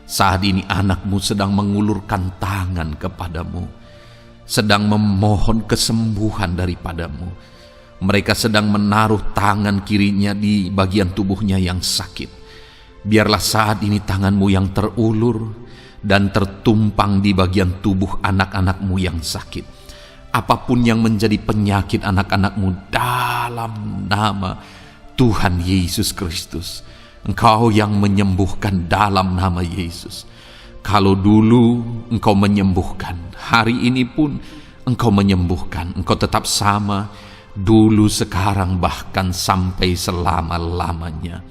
Saat ini anak-Mu sedang mengulurkan tangan kepadamu, sedang memohon kesembuhan daripadamu. Mereka sedang menaruh tangan kirinya di bagian tubuhnya yang sakit. Biarlah saat ini tangan-Mu yang terulur dan tertumpang di bagian tubuh anak-anak-Mu yang sakit. Apapun yang menjadi penyakit anak-anak-Mu, dalam nama Tuhan Yesus Kristus, Engkau yang menyembuhkan dalam nama Yesus. Kalau dulu Engkau menyembuhkan, hari ini pun Engkau menyembuhkan. Engkau tetap sama, dulu, sekarang, bahkan sampai selama-lamanya.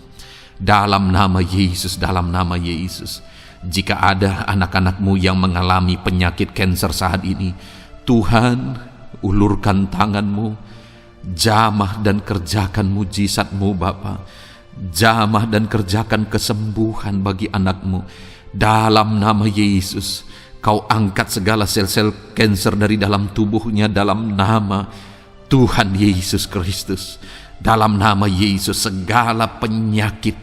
Dalam nama Yesus, dalam nama Yesus. Jika ada anak-anak-Mu yang mengalami penyakit kanker saat ini, Tuhan, ulurkan tangan-Mu, jamah dan kerjakan mujizat-Mu Bapa. Jamah dan kerjakan kesembuhan bagi anak-Mu. Dalam nama Yesus, Kau angkat segala sel-sel kanker dari dalam tubuhnya dalam nama Tuhan Yesus Kristus. Dalam nama Yesus, segala penyakit,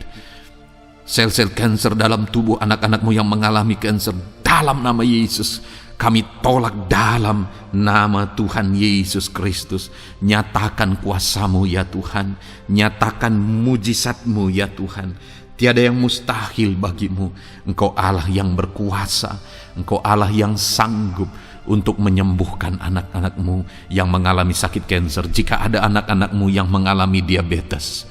sel-sel kanker dalam tubuh anak-anak-Mu yang mengalami kanker, dalam nama Yesus, kami tolak dalam nama Tuhan Yesus Kristus. Nyatakan kuasa-Mu ya Tuhan, nyatakan mujizat-Mu ya Tuhan. Tiada yang mustahil bagi-Mu. Engkau Allah yang berkuasa, Engkau Allah yang sanggup untuk menyembuhkan anak-anak-Mu yang mengalami sakit kanker. Jika ada anak-anak-Mu yang mengalami diabetes,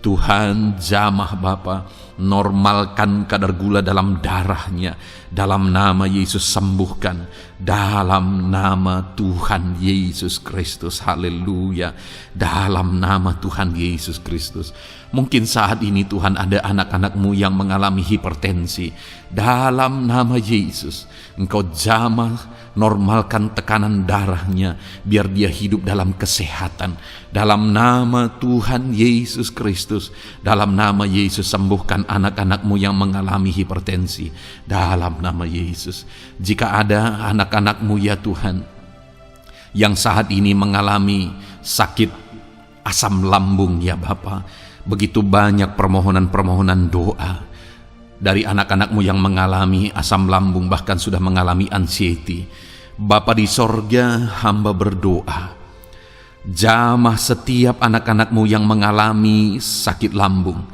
Tuhan, jamah Bapa, normalkan kadar gula dalam darahnya. Dalam nama Yesus, sembuhkan. Dalam nama Tuhan Yesus Kristus. Haleluya. Dalam nama Tuhan Yesus Kristus. Mungkin saat ini Tuhan ada anak-anak-Mu yang mengalami hipertensi. Dalam nama Yesus, Engkau jamah, normalkan tekanan darahnya, biar dia hidup dalam kesehatan. Dalam nama Tuhan Yesus Kristus, dalam nama Yesus, sembuhkan anak-anak-Mu yang mengalami hipertensi. Dalam nama Yesus. Jika ada anak-anak-Mu ya Tuhan, yang saat ini mengalami sakit asam lambung ya Bapa, begitu banyak permohonan-permohonan doa dari anak-anak-Mu yang mengalami asam lambung, bahkan sudah mengalami anxiety. Bapa di sorga, hamba berdoa, jamah setiap anak-anak-Mu yang mengalami sakit lambung,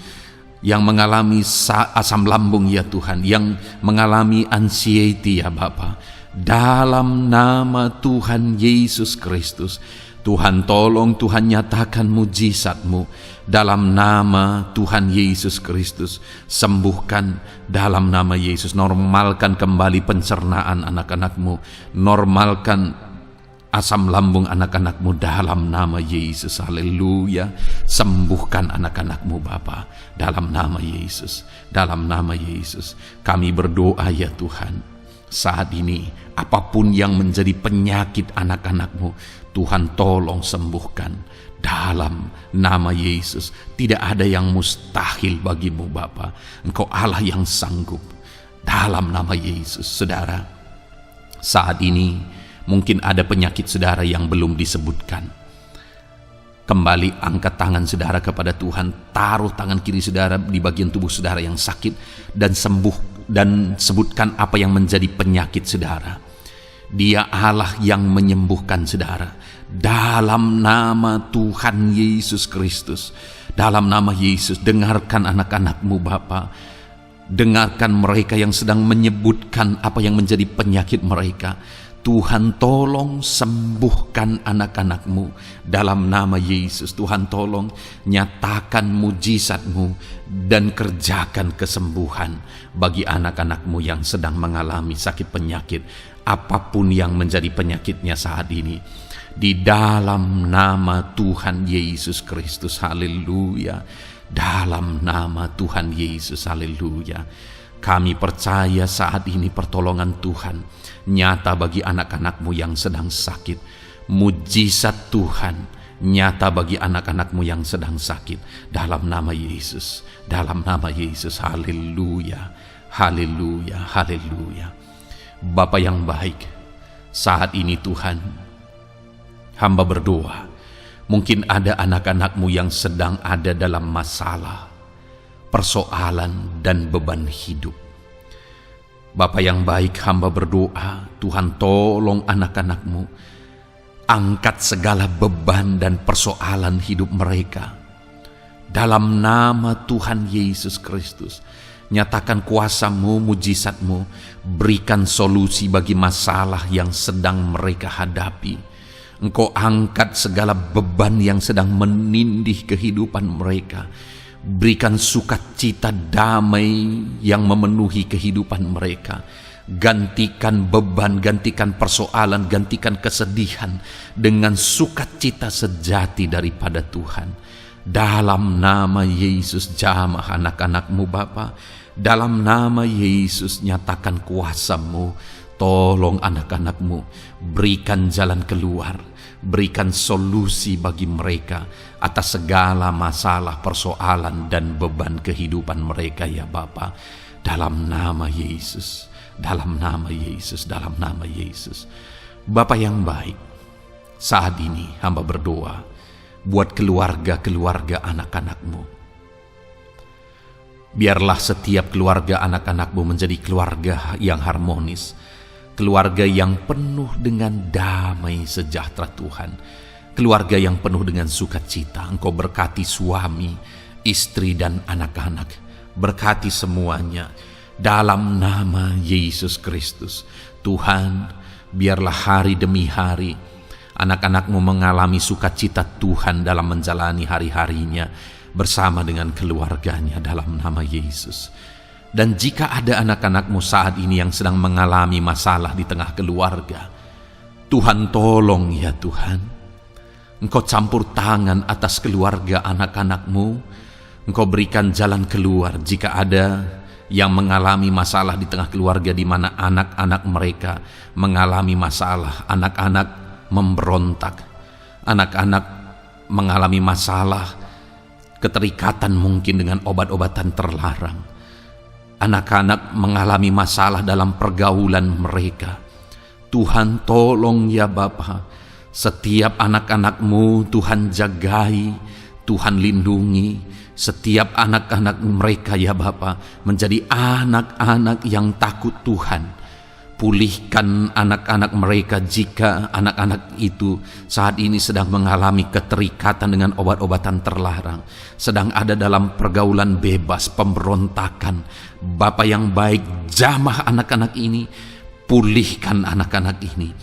yang mengalami asam lambung ya Tuhan, yang mengalami anxiety ya Bapa. Dalam nama Tuhan Yesus Kristus, Tuhan tolong, Tuhan nyatakan mujizat-Mu. Dalam nama Tuhan Yesus Kristus, sembuhkan dalam nama Yesus. Normalkan kembali pencernaan anak-anak-Mu, normalkan asam lambung anak-anak-Mu dalam nama Yesus. Haleluya. Sembuhkan anak-anak-Mu Bapa, dalam nama Yesus. Dalam nama Yesus kami berdoa ya Tuhan, saat ini apapun yang menjadi penyakit anak-anak-Mu, Tuhan tolong sembuhkan. Dalam nama Yesus, tidak ada yang mustahil bagi-Mu Bapa. Engkau Allah yang sanggup. Dalam nama Yesus. Saudara, saat ini mungkin ada penyakit saudara yang belum disebutkan. Kembali angkat tangan saudara kepada Tuhan, taruh tangan kiri saudara di bagian tubuh saudara yang sakit, dan sembuh, dan sebutkan apa yang menjadi penyakit saudara. Dia Allah yang menyembuhkan saudara. Dalam nama Tuhan Yesus Kristus, dalam nama Yesus, dengarkan anak-anak-Mu Bapa. Dengarkan mereka yang sedang menyebutkan apa yang menjadi penyakit mereka. Tuhan tolong sembuhkan anak-anak-Mu dalam nama Yesus. Tuhan tolong nyatakan mujizat-Mu dan kerjakan kesembuhan bagi anak-anak-Mu yang sedang mengalami sakit penyakit, apapun yang menjadi penyakitnya saat ini. Di dalam nama Tuhan Yesus Kristus. Haleluya. Dalam nama Tuhan Yesus. Haleluya. Kami percaya saat ini pertolongan Tuhan nyata bagi anak-anak-Mu yang sedang sakit. Mujizat Tuhan nyata bagi anak-anak-Mu yang sedang sakit. Dalam nama Yesus. Dalam nama Yesus. Haleluya. Haleluya. Haleluya. Bapa yang baik, saat ini Tuhan, hamba berdoa, mungkin ada anak-anak-Mu yang sedang ada dalam masalah, persoalan, dan beban hidup. Bapa yang baik, hamba berdoa, Tuhan tolong anak-anak-Mu, angkat segala beban dan persoalan hidup mereka. Dalam nama Tuhan Yesus Kristus, nyatakan kuasa-Mu, mujizat-Mu, berikan solusi bagi masalah yang sedang mereka hadapi. Engkau angkat segala beban yang sedang menindih kehidupan mereka. Berikan sukacita damai yang memenuhi kehidupan mereka. Gantikan beban, gantikan persoalan, gantikan kesedihan dengan sukacita sejati daripada Tuhan. Dalam nama Yesus, jamah anak-anak-Mu Bapa. Dalam nama Yesus, nyatakan kuasa-Mu. Tolong anak-anak-Mu, berikan jalan keluar, berikan solusi bagi mereka atas segala masalah, persoalan, dan beban kehidupan mereka ya Bapa. Dalam nama Yesus, dalam nama Yesus, dalam nama Yesus. Bapa yang baik, saat ini hamba berdoa buat keluarga-keluarga anak-anak-Mu. Biarlah setiap keluarga anak-anak-Mu menjadi keluarga yang harmonis, keluarga yang penuh dengan damai sejahtera Tuhan, keluarga yang penuh dengan sukacita. Engkau berkati suami, istri, dan anak-anak. Berkati semuanya dalam nama Yesus Kristus. Tuhan, biarlah hari demi hari anak-anak-Mu mengalami sukacita Tuhan dalam menjalani hari-harinya bersama dengan keluarganya dalam nama Yesus. Dan jika ada anak-anak-Mu saat ini yang sedang mengalami masalah di tengah keluarga, Tuhan tolong ya Tuhan. Engkau campur tangan atas keluarga anak-anak-Mu. Engkau berikan jalan keluar jika ada yang mengalami masalah di tengah keluarga di mana anak-anak mereka mengalami masalah, anak-anak memberontak, anak-anak mengalami masalah, keterikatan mungkin dengan obat-obatan terlarang. Anak-anak mengalami masalah dalam pergaulan mereka. Tuhan tolong ya Bapa, setiap anak-anak-Mu Tuhan jagai, Tuhan lindungi. Setiap anak-anak mereka ya Bapa menjadi anak-anak yang takut Tuhan. Pulihkan anak-anak mereka jika anak-anak itu saat ini sedang mengalami keterikatan dengan obat-obatan terlarang, sedang ada dalam pergaulan bebas, pemberontakan. Bapa yang baik, jamah anak-anak ini, pulihkan anak-anak ini.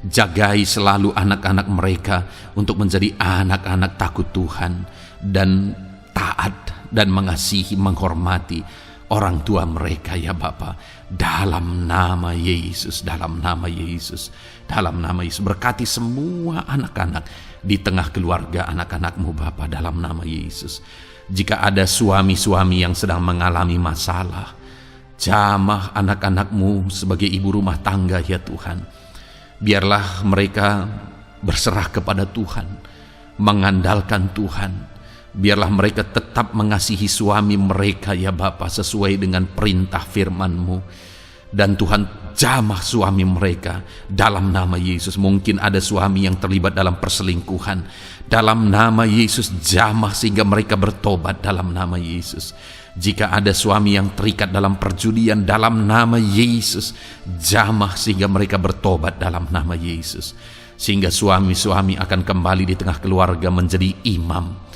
Jagai selalu anak-anak mereka untuk menjadi anak-anak takut Tuhan dan taat dan mengasihi, menghormati orang tua mereka ya Bapa. Dalam nama Yesus, dalam nama Yesus, dalam nama Yesus. Berkati semua anak-anak di tengah keluarga anak-anak-Mu Bapa dalam nama Yesus. Jika ada suami-suami yang sedang mengalami masalah, jamah anak-anak-Mu sebagai ibu rumah tangga ya Tuhan. Biarlah mereka berserah kepada Tuhan, mengandalkan Tuhan. Biarlah mereka tetap mengasihi suami mereka ya Bapa sesuai dengan perintah firman-Mu. Dan Tuhan jamah suami mereka dalam nama Yesus. Mungkin ada suami yang terlibat dalam perselingkuhan, dalam nama Yesus jamah sehingga mereka bertobat dalam nama Yesus. Jika ada suami yang terikat dalam perjudian, dalam nama Yesus jamah sehingga mereka bertobat dalam nama Yesus. Sehingga suami-suami akan kembali di tengah keluarga menjadi imam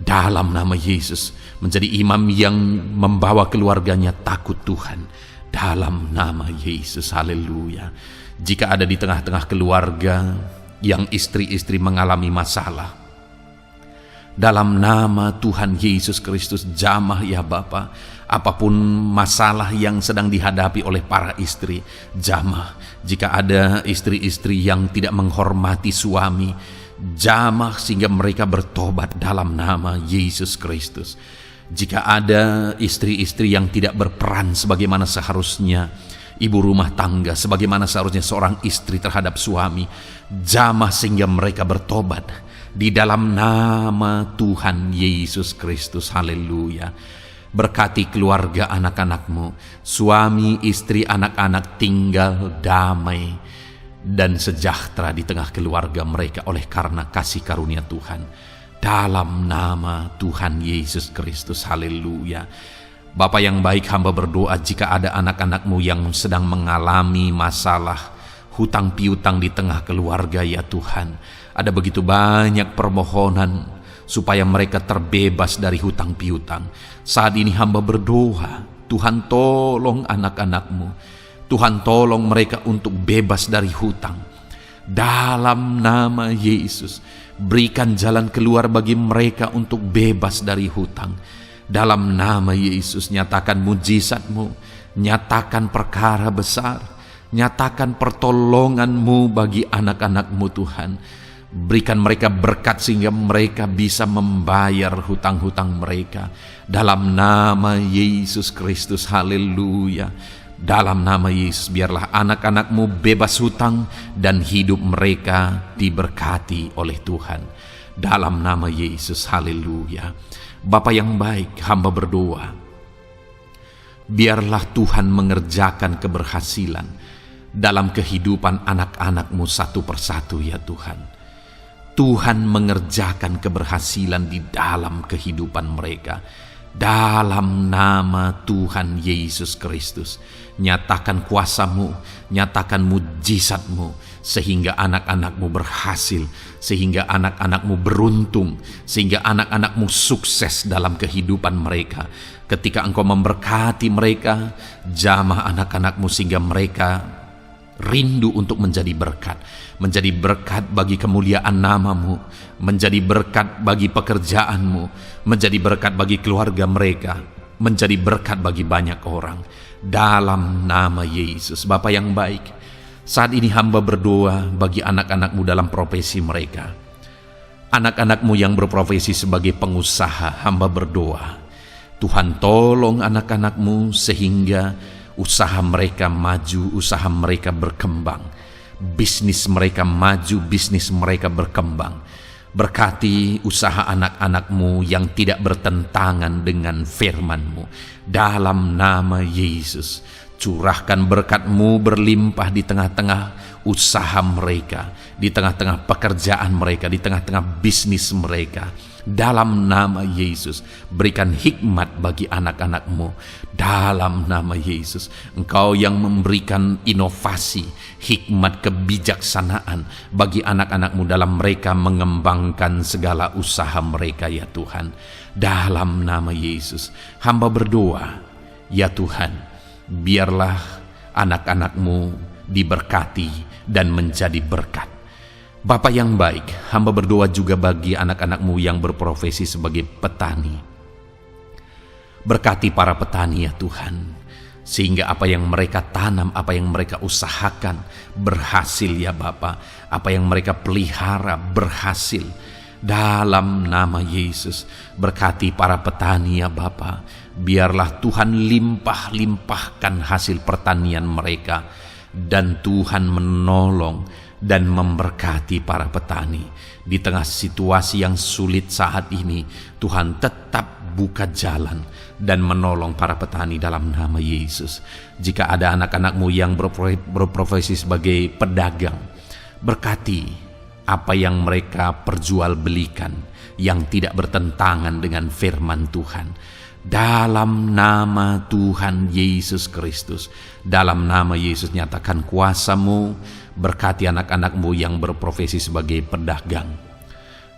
dalam nama Yesus, menjadi imam yang membawa keluarganya takut Tuhan dalam nama Yesus. Haleluya. Jika ada di tengah-tengah keluarga yang istri-istri mengalami masalah, dalam nama Tuhan Yesus Kristus jamah ya Bapa. Apapun masalah yang sedang dihadapi oleh para istri, jamah. Jika ada istri-istri yang tidak menghormati suami, jamah sehingga mereka bertobat dalam nama Yesus Kristus. Jika ada istri-istri yang tidak berperan sebagaimana seharusnya ibu rumah tangga, sebagaimana seharusnya seorang istri terhadap suami, jamah sehingga mereka bertobat di dalam nama Tuhan Yesus Kristus. Haleluya. Berkati keluarga anak-anak-Mu, suami, istri, anak-anak tinggal damai dan sejahtera di tengah keluarga mereka oleh karena kasih karunia Tuhan. Dalam nama Tuhan Yesus Kristus. Haleluya. Bapa yang baik, hamba berdoa jika ada anak-anak-Mu yang sedang mengalami masalah hutang piutang di tengah keluarga ya Tuhan. Ada begitu banyak permohonan supaya mereka terbebas dari hutang piutang. Saat ini hamba berdoa, Tuhan tolong anak-anak-Mu. Tuhan tolong mereka untuk bebas dari hutang. Dalam nama Yesus, berikan jalan keluar bagi mereka untuk bebas dari hutang. Dalam nama Yesus, nyatakan mujizat-Mu, nyatakan perkara besar, nyatakan pertolongan-Mu bagi anak-anak-Mu Tuhan. Berikan mereka berkat sehingga mereka bisa membayar hutang-hutang mereka. Dalam nama Yesus Kristus, haleluya. Dalam nama Yesus, biarlah anak-anak-Mu bebas hutang dan hidup mereka diberkati oleh Tuhan. Dalam nama Yesus, haleluya. Bapa yang baik, hamba berdoa, biarlah Tuhan mengerjakan keberhasilan dalam kehidupan anak-anak-Mu satu persatu ya Tuhan. Tuhan mengerjakan keberhasilan di dalam kehidupan mereka. Dalam nama Tuhan Yesus Kristus, nyatakan kuasa-Mu, nyatakan mujizat-Mu, sehingga anak-anak-Mu berhasil, sehingga anak-anak-Mu beruntung, sehingga anak-anak-Mu sukses dalam kehidupan mereka. Ketika Engkau memberkati mereka, jamah anak-anak-Mu sehingga mereka rindu untuk menjadi berkat bagi kemuliaan nama-Mu, menjadi berkat bagi pekerjaan-Mu, menjadi berkat bagi keluarga mereka, menjadi berkat bagi banyak orang. Dalam nama Yesus. Bapa yang baik, saat ini hamba berdoa bagi anak-anak-Mu dalam profesi mereka. Anak-anak-Mu yang berprofesi sebagai pengusaha, hamba berdoa, Tuhan tolong anak-anak-Mu sehingga usaha mereka maju, usaha mereka berkembang, bisnis mereka maju, bisnis mereka berkembang. Berkati usaha anak-anak-Mu yang tidak bertentangan dengan firman-Mu. Dalam nama Yesus, curahkan berkat-Mu berlimpah di tengah-tengah usaha mereka, di tengah-tengah pekerjaan mereka, di tengah-tengah bisnis mereka. Dalam nama Yesus, berikan hikmat bagi anak-anak-Mu. Dalam nama Yesus, Engkau yang memberikan inovasi, hikmat, kebijaksanaan bagi anak-anak-Mu dalam mereka mengembangkan segala usaha mereka ya Tuhan. Dalam nama Yesus, hamba berdoa, ya Tuhan, biarlah anak-anak-Mu diberkati dan menjadi berkat. Bapa yang baik, hamba berdoa juga bagi anak-anak-Mu yang berprofesi sebagai petani. Berkati para petani ya Tuhan, sehingga apa yang mereka tanam, apa yang mereka usahakan berhasil ya Bapa. Apa yang mereka pelihara berhasil. Dalam nama Yesus, berkati para petani ya Bapa. Biarlah Tuhan limpah-limpahkan hasil pertanian mereka, dan Tuhan menolong dan memberkati para petani. Di tengah situasi yang sulit saat ini, Tuhan tetap buka jalan dan menolong para petani dalam nama Yesus. Jika ada anak-anak-Mu yang berprofesi sebagai pedagang, berkati apa yang mereka perjualbelikan yang tidak bertentangan dengan firman Tuhan. Dalam nama Tuhan Yesus Kristus, dalam nama Yesus, nyatakan kuasa-Mu, berkati anak-anak-Mu yang berprofesi sebagai pedagang.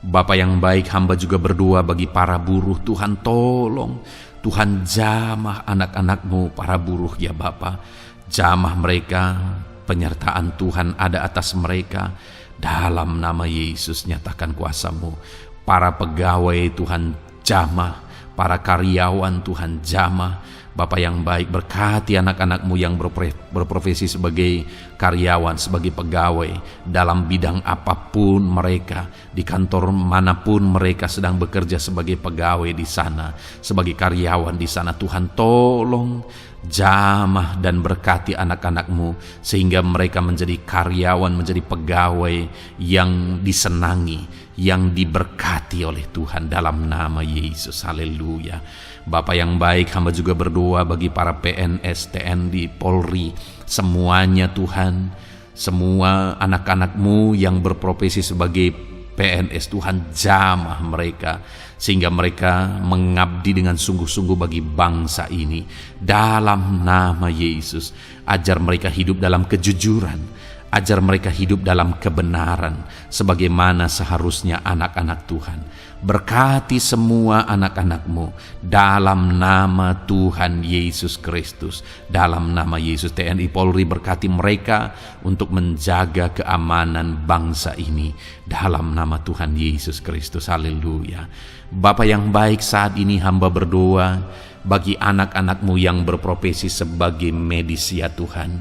Bapa yang baik, hamba juga berdoa bagi para buruh. Tuhan tolong, Tuhan jamah anak-anak-Mu para buruh ya Bapa. Jamah mereka, penyertaan Tuhan ada atas mereka. Dalam nama Yesus, nyatakan kuasa-Mu. Para pegawai Tuhan jamah, para karyawan Tuhan jamah. Bapa yang baik, berkati anak-anak-Mu yang berprofesi sebagai karyawan, sebagai pegawai dalam bidang apapun mereka, di kantor manapun mereka sedang bekerja sebagai pegawai di sana, sebagai karyawan di sana. Tuhan tolong jamah dan berkati anak-anak-Mu sehingga mereka menjadi karyawan, menjadi pegawai yang disenangi, yang diberkati oleh Tuhan dalam nama Yesus. Haleluya. Bapa yang baik, hamba juga berdoa bagi para PNS, TNI, Polri, semuanya Tuhan, semua anak-anak-Mu yang berprofesi sebagai PNS, Tuhan jamah mereka sehingga mereka mengabdi dengan sungguh-sungguh bagi bangsa ini. Dalam nama Yesus, ajar mereka hidup dalam kejujuran, ajar mereka hidup dalam kebenaran sebagaimana seharusnya anak-anak Tuhan. Berkati semua anak-anak-Mu dalam nama Tuhan Yesus Kristus. Dalam nama Yesus, TNI Polri berkati mereka untuk menjaga keamanan bangsa ini dalam nama Tuhan Yesus Kristus. Haleluya. Bapa yang baik, saat ini hamba berdoa bagi anak-anak-Mu yang berprofesi sebagai medis ya Tuhan.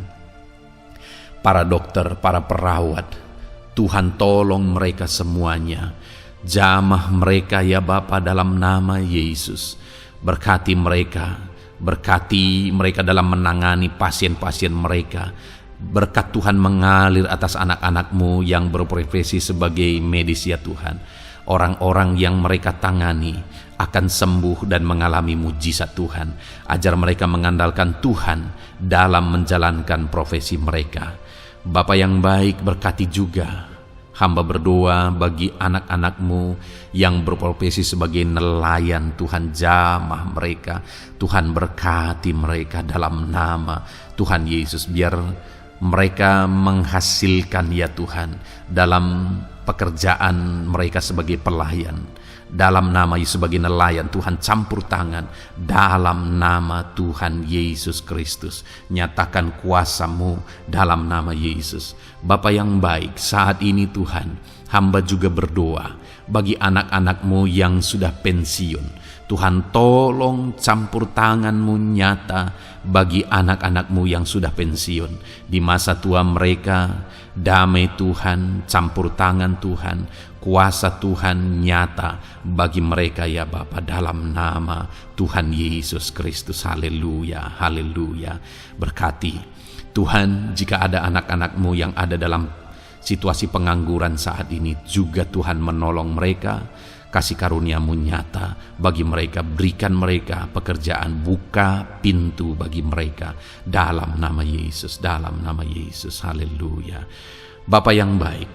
Para dokter, para perawat, Tuhan tolong mereka semuanya. Jamah mereka ya Bapa dalam nama Yesus. Berkati mereka dalam menangani pasien-pasien mereka. Berkat Tuhan mengalir atas anak-anak-Mu yang berprofesi sebagai medis ya Tuhan. Orang-orang yang mereka tangani akan sembuh dan mengalami mujizat Tuhan. Ajar mereka mengandalkan Tuhan dalam menjalankan profesi mereka. Bapa yang baik, berkati juga hamba berdoa bagi anak-anak-Mu yang berprofesi sebagai nelayan. Tuhan, jamah mereka, Tuhan berkati mereka dalam nama Tuhan Yesus. Biar mereka menghasilkan ya Tuhan dalam pekerjaan mereka sebagai pelayan. Dalam nama Yesus, sebagai nelayan, Tuhan campur tangan dalam nama Tuhan Yesus Kristus. Nyatakan kuasa-Mu dalam nama Yesus. Bapa yang baik, saat ini Tuhan, hamba juga berdoa bagi anak-anak-Mu yang sudah pensiun. Tuhan, tolong campur tangan-Mu nyata bagi anak-anak-Mu yang sudah pensiun. Di masa tua mereka, damai Tuhan, campur tangan Tuhan, kuasa Tuhan nyata bagi mereka ya Bapa dalam nama Tuhan Yesus Kristus. Haleluya, haleluya. Berkati Tuhan, jika ada anak-anak-Mu yang ada dalam situasi pengangguran saat ini, juga Tuhan menolong mereka. Kasih karunia-Mu nyata bagi mereka, berikan mereka pekerjaan, buka pintu bagi mereka dalam nama Yesus, dalam nama Yesus. Haleluya. Bapa yang baik,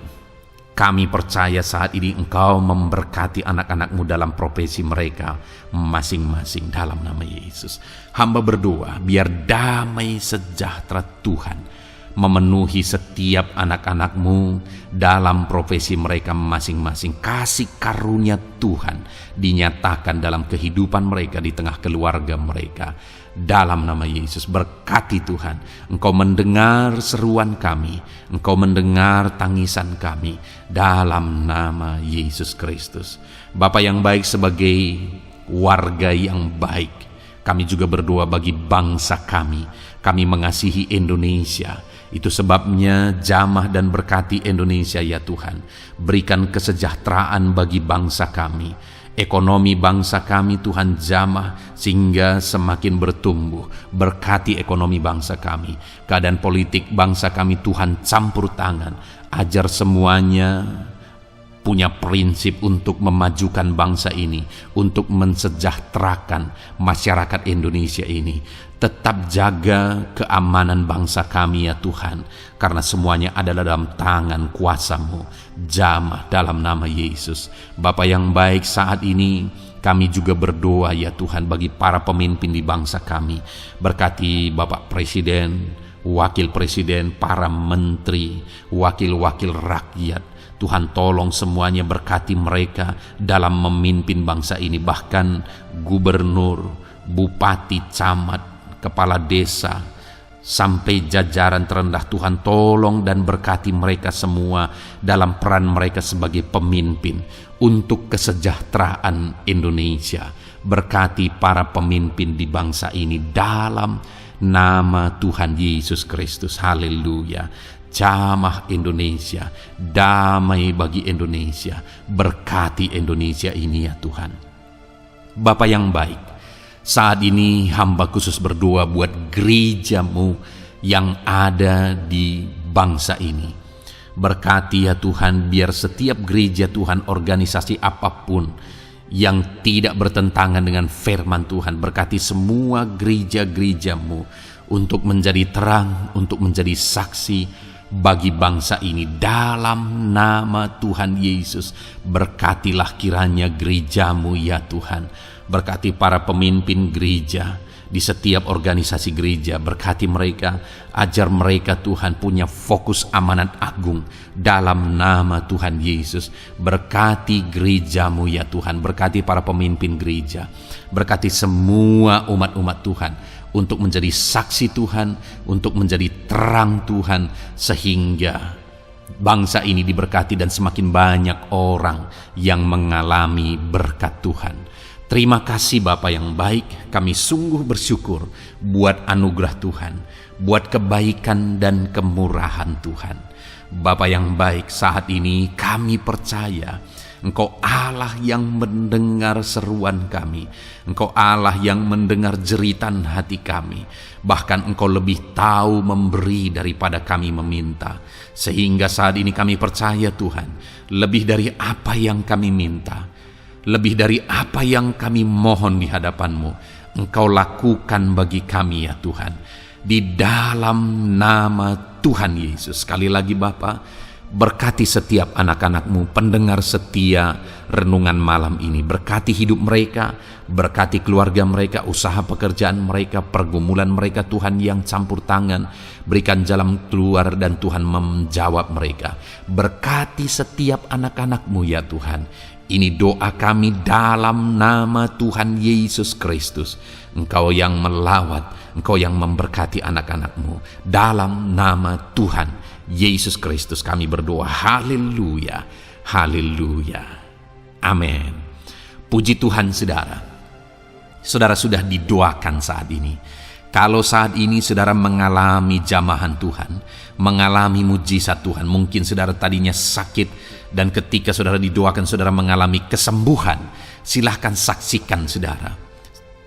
kami percaya saat ini Engkau memberkati anak-anak-Mu dalam profesi mereka masing-masing dalam nama Yesus. Hamba berdoa biar damai sejahtera Tuhan memenuhi setiap anak-anak-Mu dalam profesi mereka masing-masing. Kasih karunia Tuhan dinyatakan dalam kehidupan mereka, di tengah keluarga mereka. Dalam nama Yesus, berkati Tuhan. Engkau mendengar seruan kami, Engkau mendengar tangisan kami dalam nama Yesus Kristus. Bapa yang baik, sebagai warga yang baik, kami juga berdoa bagi bangsa kami. Kami mengasihi Indonesia. Itu sebabnya jamah dan berkati Indonesia ya Tuhan. Berikan kesejahteraan bagi bangsa kami. Ekonomi bangsa kami Tuhan jamah sehingga semakin bertumbuh. Berkati ekonomi bangsa kami. Keadaan politik bangsa kami Tuhan campur tangan. Ajar semuanya punya prinsip untuk memajukan bangsa ini, untuk mensejahterakan masyarakat Indonesia ini. Tetap jaga keamanan bangsa kami ya Tuhan, karena semuanya adalah dalam tangan kuasa-Mu. Jamah dalam nama Yesus. Bapa yang baik, saat ini kami juga berdoa ya Tuhan bagi para pemimpin di bangsa kami. Berkati Bapak Presiden, Wakil Presiden, para menteri, wakil-wakil rakyat. Tuhan, tolong semuanya, berkati mereka dalam memimpin bangsa ini. Bahkan gubernur, bupati, camat, kepala desa, sampai jajaran terendah. Tuhan, tolong dan berkati mereka semua dalam peran mereka sebagai pemimpin untuk kesejahteraan Indonesia. Berkati para pemimpin di bangsa ini dalam nama Tuhan Yesus Kristus. Haleluya. Jamah Indonesia, damai bagi Indonesia. Berkati Indonesia ini ya Tuhan. Bapa yang baik, saat ini hamba khusus berdoa buat gereja-Mu yang ada di bangsa ini. Berkati ya Tuhan, biar setiap gereja Tuhan, organisasi apapun yang tidak bertentangan dengan firman Tuhan, berkati semua gereja-gereja-Mu untuk menjadi terang, untuk menjadi saksi bagi bangsa ini dalam nama Tuhan Yesus. Berkatilah kiranya gereja-Mu ya Tuhan. Berkati para pemimpin gereja, di setiap organisasi gereja. Berkati mereka, ajar mereka Tuhan punya fokus amanat agung dalam nama Tuhan Yesus. Berkati gerejamu ya Tuhan, berkati para pemimpin gereja, berkati semua umat-umat Tuhan untuk menjadi saksi Tuhan, untuk menjadi terang Tuhan, sehingga bangsa ini diberkati dan semakin banyak orang yang mengalami berkat Tuhan. Terima kasih Bapa yang baik, kami sungguh bersyukur buat anugerah Tuhan, buat kebaikan dan kemurahan Tuhan. Bapa yang baik, saat ini kami percaya Engkau Allah yang mendengar seruan kami, Engkau Allah yang mendengar jeritan hati kami. Bahkan Engkau lebih tahu memberi daripada kami meminta. Sehingga saat ini kami percaya Tuhan, lebih dari apa yang kami minta, lebih dari apa yang kami mohon di hadapan-Mu, Engkau lakukan bagi kami ya Tuhan. Di dalam nama Tuhan Yesus. Sekali lagi Bapa, berkati setiap anak-anak-Mu, pendengar setia renungan malam ini. Berkati hidup mereka, berkati keluarga mereka, usaha pekerjaan mereka, pergumulan mereka Tuhan yang campur tangan. Berikan jalan keluar dan Tuhan menjawab mereka. Berkati setiap anak-anak-Mu ya Tuhan. Ini doa kami dalam nama Tuhan Yesus Kristus. Engkau yang melawat, Engkau yang memberkati anak-anak-Mu. Dalam nama Tuhan Yesus Kristus kami berdoa. Haleluya, haleluya, amin. Puji Tuhan saudara. Saudara sudah didoakan saat ini. Kalau saat ini saudara mengalami jamahan Tuhan, mengalami mujizat Tuhan, mungkin saudara tadinya sakit dan ketika saudara didoakan saudara mengalami kesembuhan, silahkan saksikan saudara.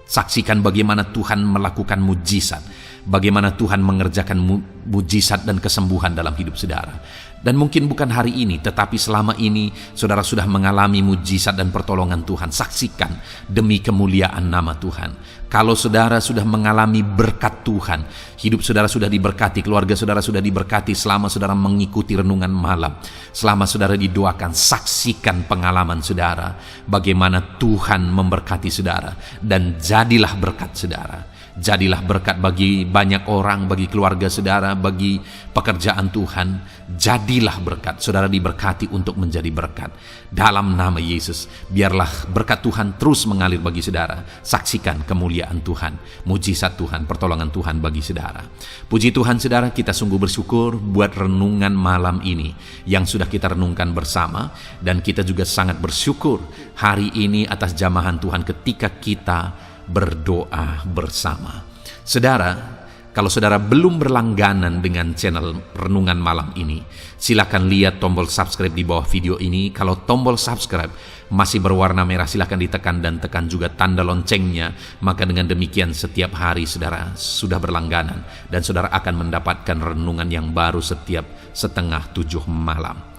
Saksikan bagaimana Tuhan melakukan mujizat, bagaimana Tuhan mengerjakan mujizat dan kesembuhan dalam hidup saudara. Dan mungkin bukan hari ini, tetapi selama ini saudara sudah mengalami mujizat dan pertolongan Tuhan. Saksikan demi kemuliaan nama Tuhan. Kalau saudara sudah mengalami berkat Tuhan, hidup saudara sudah diberkati, keluarga saudara sudah diberkati selama saudara mengikuti renungan malam, selama saudara didoakan, saksikan pengalaman saudara, bagaimana Tuhan memberkati saudara, dan jadilah berkat saudara. Jadilah berkat bagi banyak orang, bagi keluarga saudara, bagi pekerjaan Tuhan. Jadilah berkat, saudara diberkati untuk menjadi berkat. Dalam nama Yesus, biarlah berkat Tuhan terus mengalir bagi saudara. Saksikan kemuliaan Tuhan, mujizat Tuhan, pertolongan Tuhan bagi saudara. Puji Tuhan saudara, kita sungguh bersyukur buat renungan malam ini yang sudah kita renungkan bersama. Dan kita juga sangat bersyukur hari ini atas jamahan Tuhan ketika kita berdoa bersama. Saudara, kalau saudara belum berlangganan dengan channel Renungan Malam ini, silakan lihat tombol subscribe di bawah video ini. Kalau tombol subscribe masih berwarna merah, silakan ditekan dan tekan juga tanda loncengnya. Maka dengan demikian setiap hari saudara sudah berlangganan dan saudara akan mendapatkan renungan yang baru setiap 6:30 malam.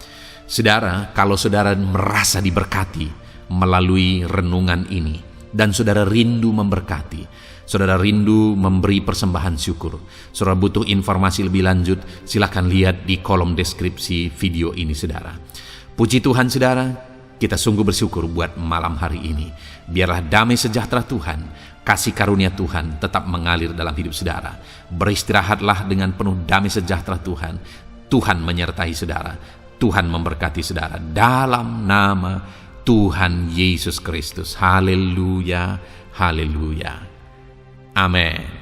Saudara, kalau saudara merasa diberkati melalui renungan ini, dan saudara rindu memberkati, saudara rindu memberi persembahan syukur, saudara butuh informasi lebih lanjut, silakan lihat di kolom deskripsi video ini saudara. Puji Tuhan saudara, kita sungguh bersyukur buat malam hari ini. Biarlah damai sejahtera Tuhan, kasih karunia Tuhan tetap mengalir dalam hidup saudara. Beristirahatlah dengan penuh damai sejahtera Tuhan. Tuhan menyertai saudara, Tuhan memberkati saudara dalam nama Tuhan Yesus Kristus. Haleluya, haleluya. Amin.